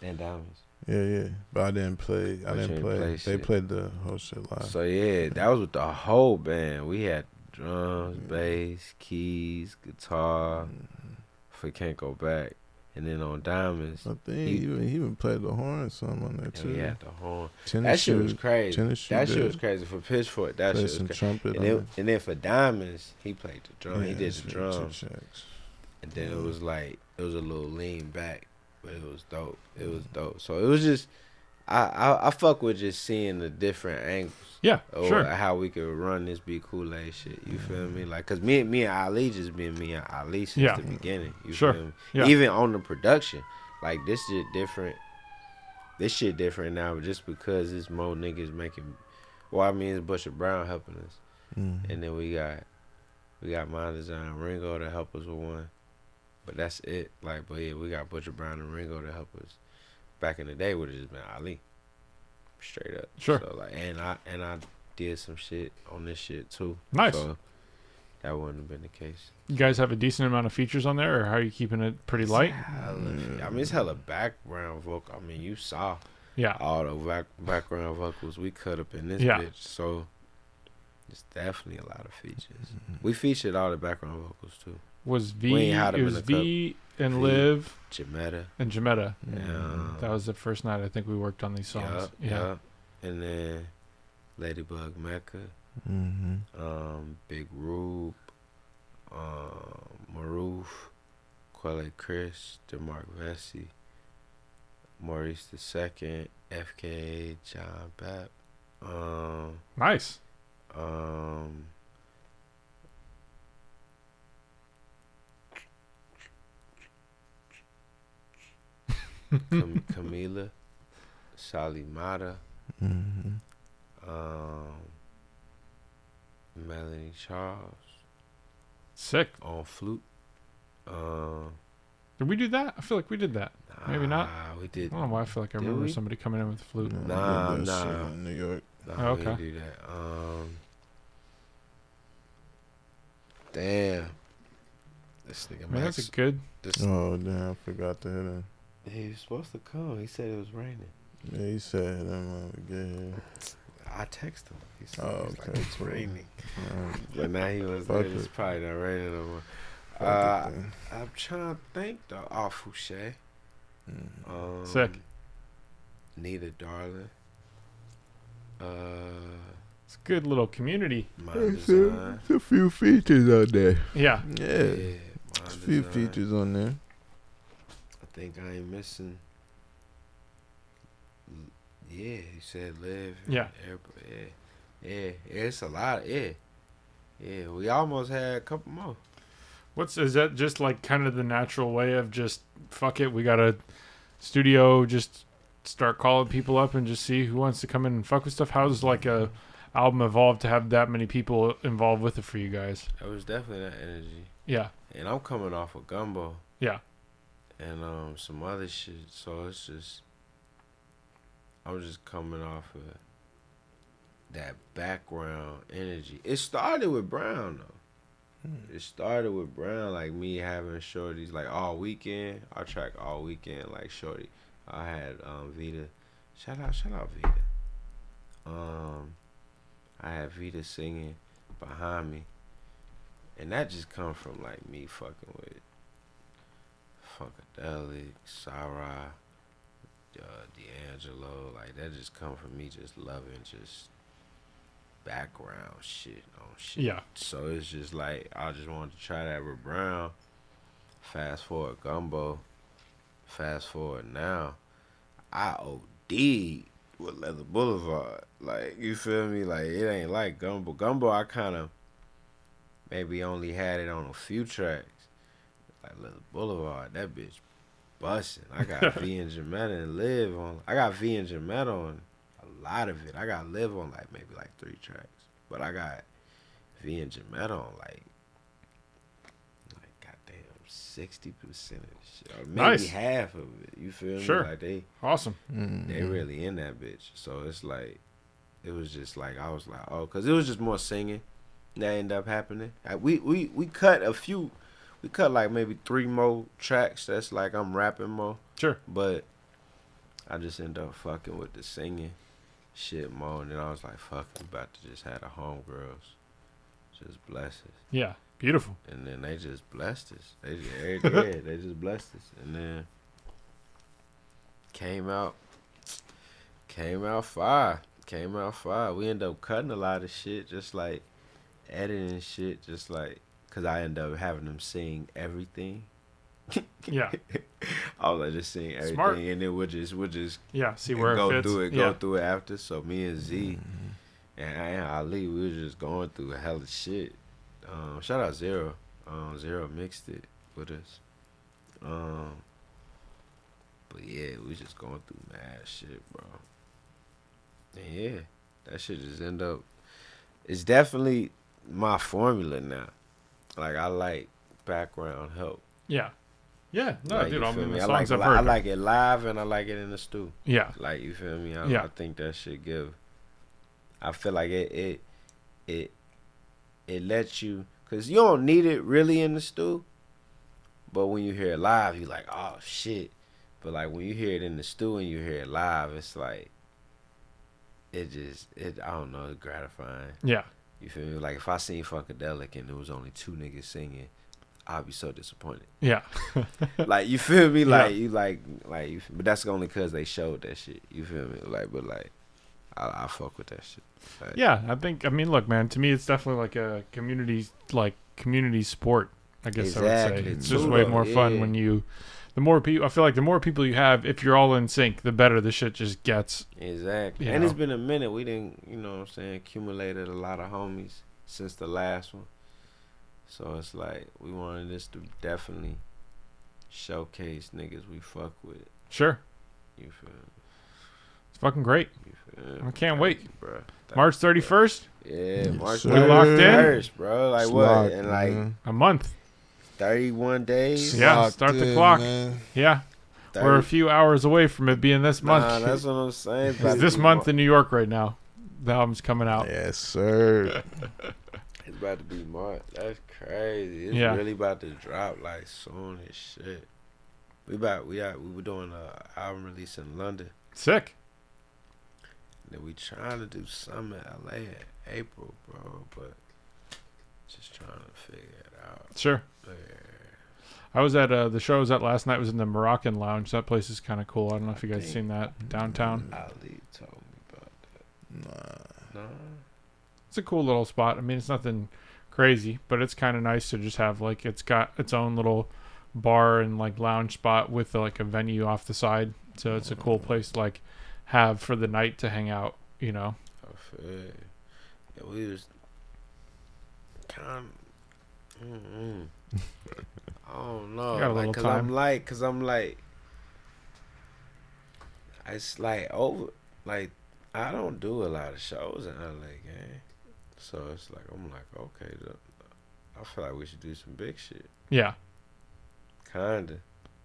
[SPEAKER 4] And Diamonds.
[SPEAKER 3] Yeah. But I didn't play.
[SPEAKER 4] But you didn't play
[SPEAKER 3] They
[SPEAKER 4] shit.
[SPEAKER 3] played the whole shit live.
[SPEAKER 4] So yeah, that was with the whole band. We had drums, bass, keys, guitar for Can't Go Back. And then on Diamonds,
[SPEAKER 3] I think he even played the horn or something on there
[SPEAKER 4] and
[SPEAKER 3] too.
[SPEAKER 4] we had the horn.
[SPEAKER 3] Tennis
[SPEAKER 4] That shit was
[SPEAKER 3] shoe-
[SPEAKER 4] crazy.
[SPEAKER 3] tennis shoe
[SPEAKER 4] That shit
[SPEAKER 3] did.
[SPEAKER 4] was crazy for Pitchfork. That
[SPEAKER 3] Played
[SPEAKER 4] shit
[SPEAKER 3] some
[SPEAKER 4] was crazy.
[SPEAKER 3] trumpet
[SPEAKER 4] And
[SPEAKER 3] on
[SPEAKER 4] then, and then for Diamonds, he played the drum.
[SPEAKER 3] it.
[SPEAKER 4] He did
[SPEAKER 3] Yeah,
[SPEAKER 4] the
[SPEAKER 3] 2
[SPEAKER 4] drums.
[SPEAKER 3] tracks.
[SPEAKER 4] And then it was like, it was a little lean back, but it was dope. It was dope. So it was just, I fuck with just seeing the different angles.
[SPEAKER 2] Yeah.
[SPEAKER 4] Or
[SPEAKER 2] Sure.
[SPEAKER 4] how we could run this Be Kool-Aid shit. You feel me? Like, cause me and Ali just been me and Ali since
[SPEAKER 2] Yeah.
[SPEAKER 4] the beginning. You
[SPEAKER 2] Sure.
[SPEAKER 4] feel me?
[SPEAKER 2] Yeah.
[SPEAKER 4] Even on the production, like this shit different. This shit different now, just because it's more niggas making. Well, I mean, it's Butcher Brown helping us, and then we got My Design Ringo to help us with one, but that's it. Like, but yeah, we got Butcher Brown and Ringo to help us. Back in the day, would have just been Ali, straight up.
[SPEAKER 2] Sure.
[SPEAKER 4] So like, and I did some shit on this shit too.
[SPEAKER 2] Nice.
[SPEAKER 4] So that wouldn't have been the case.
[SPEAKER 2] You guys have a decent amount of features on there, or how are you keeping it pretty light?
[SPEAKER 4] I mean, it's hella background vocal. I mean, you saw
[SPEAKER 2] Yeah.
[SPEAKER 4] all the background vocals we cut up in this
[SPEAKER 2] Yeah.
[SPEAKER 4] bitch. So it's definitely a lot of features. We featured all the background vocals too.
[SPEAKER 2] Was
[SPEAKER 4] We
[SPEAKER 2] V?
[SPEAKER 4] ain't had 'em
[SPEAKER 2] It
[SPEAKER 4] in
[SPEAKER 2] was
[SPEAKER 4] the cup.
[SPEAKER 2] V and
[SPEAKER 4] V.
[SPEAKER 2] Liv
[SPEAKER 4] Jametta.
[SPEAKER 2] and Jametta.
[SPEAKER 4] Yeah.
[SPEAKER 2] That was the first night I think we worked on these songs. Yeah.
[SPEAKER 4] And then Ladybug Mecca, Big Rube, Maroof, Quelle Chris, DeMarc Vesey, Maurice II, FKA, John Bapp,
[SPEAKER 2] Nice.
[SPEAKER 4] Camila, Salimata, Melanie Charles
[SPEAKER 2] Sick.
[SPEAKER 4] on flute.
[SPEAKER 2] Did we do that? I feel like we did that. Maybe not.
[SPEAKER 4] We
[SPEAKER 2] I
[SPEAKER 4] did.
[SPEAKER 2] don't know why I feel like I
[SPEAKER 4] Did
[SPEAKER 2] remember
[SPEAKER 4] we?
[SPEAKER 2] somebody coming in with a flute.
[SPEAKER 4] Nah,
[SPEAKER 3] We did that
[SPEAKER 4] nah.
[SPEAKER 3] shit in New York.
[SPEAKER 4] No,
[SPEAKER 2] Oh,
[SPEAKER 4] we didn't
[SPEAKER 2] okay.
[SPEAKER 4] do that. Damn. This nigga
[SPEAKER 2] I mean,
[SPEAKER 4] Max.
[SPEAKER 2] that's a good.
[SPEAKER 3] Oh damn, I forgot to hit him.
[SPEAKER 4] He was supposed to come. He said it was raining.
[SPEAKER 3] Yeah, he said hit him when we get here.
[SPEAKER 4] I texted him. He said
[SPEAKER 3] Oh,
[SPEAKER 4] he's like,
[SPEAKER 3] okay,
[SPEAKER 4] it's
[SPEAKER 3] cool.
[SPEAKER 4] raining.
[SPEAKER 3] Alright,
[SPEAKER 4] But now he was
[SPEAKER 3] Fuck
[SPEAKER 4] there. It's
[SPEAKER 3] it.
[SPEAKER 4] probably not raining no more.
[SPEAKER 3] fuck it then.
[SPEAKER 4] I'm trying to think though. Oh, Fouché.
[SPEAKER 2] Sick.
[SPEAKER 4] Nita Darling.
[SPEAKER 2] It's a good little community.
[SPEAKER 4] My
[SPEAKER 3] It's
[SPEAKER 4] design.
[SPEAKER 3] a few features on there.
[SPEAKER 2] Yeah.
[SPEAKER 3] Yeah,
[SPEAKER 4] Yeah,
[SPEAKER 3] it's a few features on there.
[SPEAKER 4] I think I ain't missing. Yeah, he said live.
[SPEAKER 2] Yeah.
[SPEAKER 4] Yeah, it's a lot. Yeah, we almost had a couple more.
[SPEAKER 2] Is that just like kind of the natural way of just fuck it, we got a studio, just start calling people up and just see who wants to come in and fuck with stuff? How does like a album evolve to have that many people involved with it for you guys?
[SPEAKER 4] It was definitely that energy.
[SPEAKER 2] Yeah.
[SPEAKER 4] And I'm coming off of Gumbo.
[SPEAKER 2] Yeah.
[SPEAKER 4] And some other shit. So it's just I'm just coming off of that background energy. It started with Brown though. It started with Brown, like me having shorties like all weekend. I track all weekend like shorty. I had Vita. Shout out Vita. I had Vita singing behind me. And that just come from like me fucking with Funkadelic, Sarah, D'Angelo. Like that just come from me just loving just background shit on shit.
[SPEAKER 2] Yeah.
[SPEAKER 4] So it's just like I just wanted to try that with Brown. Fast forward Gumbo. Fast forward now. I OD'd with Leather Boulevard. Like, you feel me? Like, it ain't like Gumbo. Gumbo, I kind of maybe only had it on a few tracks. Like Leather Boulevard, that bitch busting. I got V and Jametta and Liv on. I got V and Jametta on a lot of it. I got Liv on like maybe like 3 tracks. But I got V and Jametta on like goddamn 60% of the shit. Or maybe
[SPEAKER 2] Nice.
[SPEAKER 4] half of it. You feel
[SPEAKER 2] Sure.
[SPEAKER 4] me? Like they
[SPEAKER 2] Awesome.
[SPEAKER 4] they really in that bitch. So it's like, it was just like, I was like, oh, because it was just more singing that ended up happening. Like we cut a few, we cut like maybe 3 more tracks that's like I'm rapping more.
[SPEAKER 2] Sure.
[SPEAKER 4] But I just ended up fucking with the singing shit more. And then I was like, fuck, we about to just have the homegirls just bless us.
[SPEAKER 2] Yeah. Beautiful.
[SPEAKER 4] And then they just blessed us. They just blessed us. And then came out fire. We ended up cutting a lot of shit, just like editing shit, just like, cause I ended up having them sing everything.
[SPEAKER 2] Yeah.
[SPEAKER 4] I was like, just sing everything,
[SPEAKER 2] Smart.
[SPEAKER 4] and then we'll just
[SPEAKER 2] Yeah. See where
[SPEAKER 4] go
[SPEAKER 2] it fits.
[SPEAKER 4] go through it after. So me and Z and Ali, we was just going through a hell of shit. Shout out Zero. Zero mixed it with us. But yeah, we just going through mad shit, bro. And yeah, that shit just end up. It's definitely my formula now. Like, I like background help.
[SPEAKER 2] Yeah. Yeah. No,
[SPEAKER 4] Like,
[SPEAKER 2] dude.
[SPEAKER 4] you
[SPEAKER 2] I
[SPEAKER 4] feel
[SPEAKER 2] mean,
[SPEAKER 4] me?
[SPEAKER 2] the
[SPEAKER 4] I
[SPEAKER 2] songs
[SPEAKER 4] like,
[SPEAKER 2] I've heard.
[SPEAKER 4] I like it live and I like it in the stew.
[SPEAKER 2] Yeah.
[SPEAKER 4] Like, you feel me?
[SPEAKER 2] Yeah.
[SPEAKER 4] I think that shit give. I feel like it lets you, cause you don't need it really in the stew, but when you hear it live, you like, oh shit. But like when you hear it in the stew and you hear it live, it's like, I don't know, it's gratifying.
[SPEAKER 2] Yeah.
[SPEAKER 4] You feel me? Like if I seen Funkadelic and there was only 2 niggas singing, I'd be so disappointed.
[SPEAKER 2] Yeah.
[SPEAKER 4] Like, you feel me? Like,
[SPEAKER 2] Yeah.
[SPEAKER 4] you like, but that's only cause they showed that shit. You feel me? Like, but like, I fuck with that shit. Like,
[SPEAKER 2] Yeah. I mean, look, man, to me, it's definitely like a community sport, I guess I would
[SPEAKER 4] Exactly.
[SPEAKER 2] say. It's just way more fun
[SPEAKER 4] Yeah.
[SPEAKER 2] when the more people, I feel like the more people you have, if you're all in sync, the better the shit just gets.
[SPEAKER 4] Exactly.
[SPEAKER 2] You
[SPEAKER 4] And
[SPEAKER 2] know.
[SPEAKER 4] it's been a minute. We didn't, you know what I'm saying, accumulated a lot of homies since the last one. So it's like, we wanted this to definitely showcase niggas we fuck with.
[SPEAKER 2] Sure.
[SPEAKER 4] You feel me?
[SPEAKER 2] It's fucking great.
[SPEAKER 4] You feel me?
[SPEAKER 2] I can't
[SPEAKER 4] Thank
[SPEAKER 2] wait.
[SPEAKER 4] you, bro. Thank
[SPEAKER 2] March
[SPEAKER 4] you, bro.
[SPEAKER 2] 31st,
[SPEAKER 4] Yeah, March
[SPEAKER 3] sir.
[SPEAKER 2] We locked in?
[SPEAKER 4] 31st, bro. Like
[SPEAKER 3] It's
[SPEAKER 4] what?
[SPEAKER 3] locked,
[SPEAKER 4] In like
[SPEAKER 3] man.
[SPEAKER 2] a month.
[SPEAKER 4] 31 days?
[SPEAKER 2] Yeah,
[SPEAKER 3] Locked
[SPEAKER 2] start the
[SPEAKER 3] in,
[SPEAKER 2] clock.
[SPEAKER 3] man.
[SPEAKER 2] Yeah.
[SPEAKER 4] 30?
[SPEAKER 2] We're a few hours away from it being this month.
[SPEAKER 4] Nah, that's what I'm saying. It's about
[SPEAKER 2] It's
[SPEAKER 4] to
[SPEAKER 2] this
[SPEAKER 4] be
[SPEAKER 2] month in New York right now. The album's coming out.
[SPEAKER 3] Yes, sir.
[SPEAKER 4] It's about to be March. That's crazy. It's
[SPEAKER 2] Yeah.
[SPEAKER 4] really about to drop like soon as shit. We were doing a album release in London.
[SPEAKER 2] Sick.
[SPEAKER 4] Then we trying to do something in LA in April, bro. But just trying to figure it out.
[SPEAKER 2] Sure.
[SPEAKER 4] Yeah.
[SPEAKER 2] I was at the show I was at last night was in the Moroccan Lounge. That place is kind of cool. I don't know if you guys seen that downtown.
[SPEAKER 4] Ali told me about that.
[SPEAKER 3] Nah.
[SPEAKER 4] No.
[SPEAKER 2] It's a cool little spot. I mean, it's nothing crazy, but it's kind of nice to just have like it's got its own little bar and like lounge spot with like a venue off the side. So it's a cool place to like have for the night to hang out. You know.
[SPEAKER 4] I feel it. Yeah, we was kind. I don't know.
[SPEAKER 2] You got a little
[SPEAKER 4] Cause
[SPEAKER 2] time.
[SPEAKER 4] I'm like, it's like over. Like I don't do a lot of shows in LA, gang. So it's like I'm like, okay, I feel like we should do some big shit.
[SPEAKER 2] Yeah.
[SPEAKER 4] Kinda.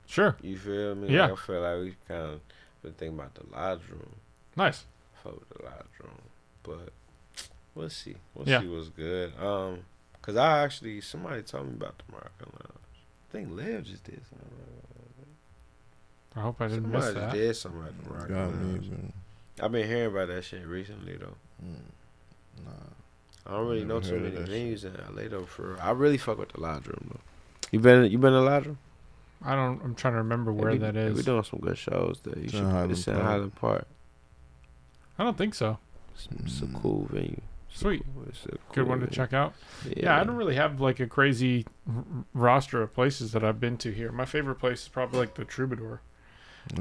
[SPEAKER 2] Sure.
[SPEAKER 4] You feel me?
[SPEAKER 2] Yeah.
[SPEAKER 4] Like, I feel like we kind of been thinking about the lodge room.
[SPEAKER 2] Nice.
[SPEAKER 4] Fuck with the lodge room, but we'll see. We'll
[SPEAKER 2] Yeah.
[SPEAKER 4] see what's good. Cause I actually somebody told me about the Moroccan Lounge. I think Liv just did something.
[SPEAKER 2] I hope I didn't miss
[SPEAKER 4] Somebody
[SPEAKER 2] that.
[SPEAKER 4] did something at the Moroccan
[SPEAKER 3] Got me,
[SPEAKER 4] Lounge.
[SPEAKER 3] man.
[SPEAKER 4] I've been hearing about that shit recently though.
[SPEAKER 3] Nah.
[SPEAKER 4] I don't really
[SPEAKER 3] Never
[SPEAKER 4] know too
[SPEAKER 3] heard
[SPEAKER 4] many
[SPEAKER 3] of that
[SPEAKER 4] venues in LA though. For real. I really fuck with the lodge room though. You been in the lodge room?
[SPEAKER 2] I'm trying to remember where that
[SPEAKER 4] We
[SPEAKER 2] is.
[SPEAKER 4] doing some good shows there. You
[SPEAKER 3] It's in
[SPEAKER 4] should.
[SPEAKER 3] Highland
[SPEAKER 4] It's in
[SPEAKER 3] Park.
[SPEAKER 4] Highland Park.
[SPEAKER 2] I don't think so.
[SPEAKER 4] It's a cool venue.
[SPEAKER 2] Sweet.
[SPEAKER 4] It's a
[SPEAKER 2] Good one to
[SPEAKER 4] venue.
[SPEAKER 2] check out. Yeah, I don't really have like a crazy roster of places that I've been to here. My favorite place is probably like the Troubadour.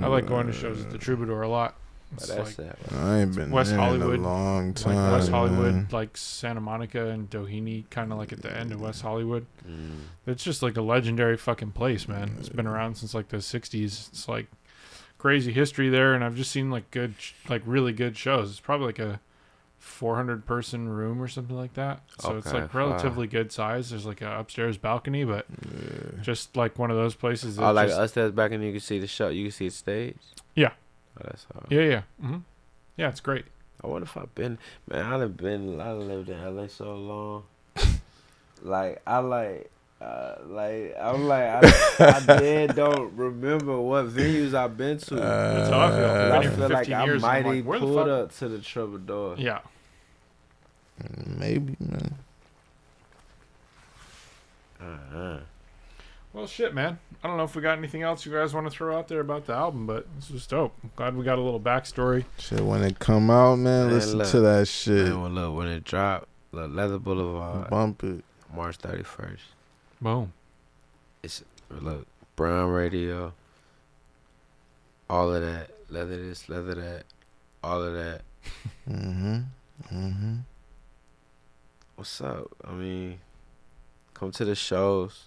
[SPEAKER 2] I like going to shows at the Troubadour a lot.
[SPEAKER 4] But
[SPEAKER 2] It's
[SPEAKER 4] that's
[SPEAKER 2] like
[SPEAKER 4] that.
[SPEAKER 3] I ain't been
[SPEAKER 2] West
[SPEAKER 3] there
[SPEAKER 2] Hollywood,
[SPEAKER 3] in a long time.
[SPEAKER 2] like West Hollywood,
[SPEAKER 3] man.
[SPEAKER 2] like Santa Monica and Doheny, kind of like at the end of West Hollywood.
[SPEAKER 4] Mm.
[SPEAKER 2] It's just like a legendary fucking place, man. It's been around since like the 60s. It's like crazy history there, and I've just seen like good, like really good shows. It's probably like a 400 person room or something like that. So it's
[SPEAKER 4] Okay,
[SPEAKER 2] like relatively good size. There's like a upstairs balcony, but just like one of those places. That
[SPEAKER 4] Oh, like
[SPEAKER 2] just,
[SPEAKER 4] upstairs back and you can see the show. You can see the stage.
[SPEAKER 2] Yeah.
[SPEAKER 4] Oh, that's hard.
[SPEAKER 2] yeah. Yeah, it's great.
[SPEAKER 4] I wonder if I've been. Man, I done lived in LA so long. I'm like, I dead don't remember what venues I've been to.
[SPEAKER 2] That's how I feel. I've been
[SPEAKER 4] I
[SPEAKER 2] here for
[SPEAKER 4] feel like
[SPEAKER 2] 15
[SPEAKER 4] I
[SPEAKER 2] years. And
[SPEAKER 4] might
[SPEAKER 2] I'm like,
[SPEAKER 4] have
[SPEAKER 2] where the
[SPEAKER 4] pulled
[SPEAKER 2] fuck?
[SPEAKER 4] up to the Troubadour.
[SPEAKER 2] Yeah.
[SPEAKER 3] Maybe, man.
[SPEAKER 2] Well, shit, man. I don't know if we got anything else you guys want to throw out there about the album, but this was dope. I'm glad we got a little backstory.
[SPEAKER 3] Shit, when it come out, man,
[SPEAKER 4] Man,
[SPEAKER 3] listen
[SPEAKER 4] look.
[SPEAKER 3] to that shit.
[SPEAKER 4] Man, well, look, when it dropped, look, Leather Boulevard,
[SPEAKER 3] Bump it.
[SPEAKER 4] March 31st.
[SPEAKER 2] Boom.
[SPEAKER 4] It's look, Brown Radio, all of that, leather this, leather that, all of that. What's up? I mean, come to the shows.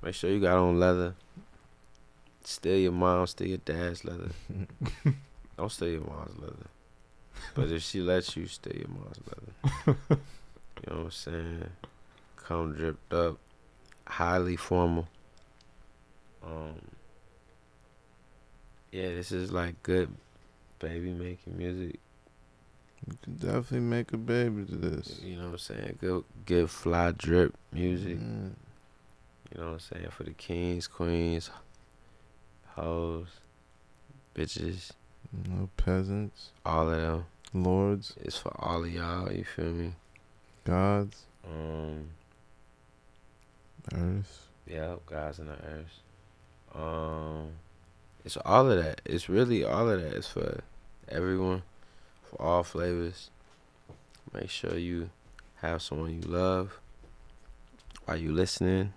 [SPEAKER 4] Make sure you got on leather. Steal your mom, steal your dad's leather. Don't steal your mom's leather. But if she lets you, steal your mom's leather. You know what I'm saying? Come dripped up, highly formal. Yeah, this is like good baby making music.
[SPEAKER 3] You can definitely make a baby to this.
[SPEAKER 4] You know what I'm saying? Good fly drip music.
[SPEAKER 3] Mm.
[SPEAKER 4] You know what I'm saying? For the kings, queens, hoes, bitches,
[SPEAKER 3] No peasants,
[SPEAKER 4] all of them.
[SPEAKER 3] lords,
[SPEAKER 4] It's for all of y'all, you feel me?
[SPEAKER 3] gods, earth.
[SPEAKER 4] Yeah, guys in the earth. It's all of that. It's really all of that. It's for everyone, for all flavors. Make sure you have someone you love while you listening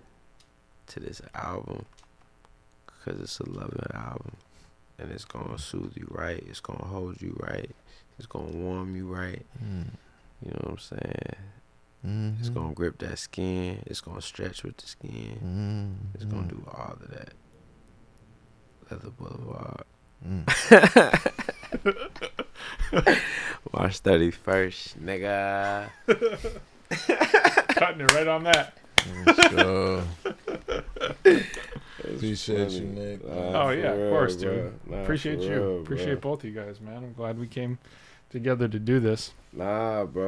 [SPEAKER 4] to this album, because it's a loving album, and it's gonna soothe you right. It's gonna hold you right. It's gonna warm you right. You know what I'm saying?
[SPEAKER 3] Mm-hmm.
[SPEAKER 4] It's gonna grip that skin. It's gonna stretch with the skin. It's gonna do all of that. Leather Boulevard. March 31st, nigga.
[SPEAKER 2] Cutting it right on that.
[SPEAKER 3] So, appreciate you, Nick.
[SPEAKER 2] Oh, yeah, of course, dude.
[SPEAKER 4] Nah,
[SPEAKER 2] Appreciate
[SPEAKER 4] for
[SPEAKER 2] you.
[SPEAKER 4] real,
[SPEAKER 2] Appreciate both of you guys, man. I'm glad we came together to do this.
[SPEAKER 4] Nah, bro.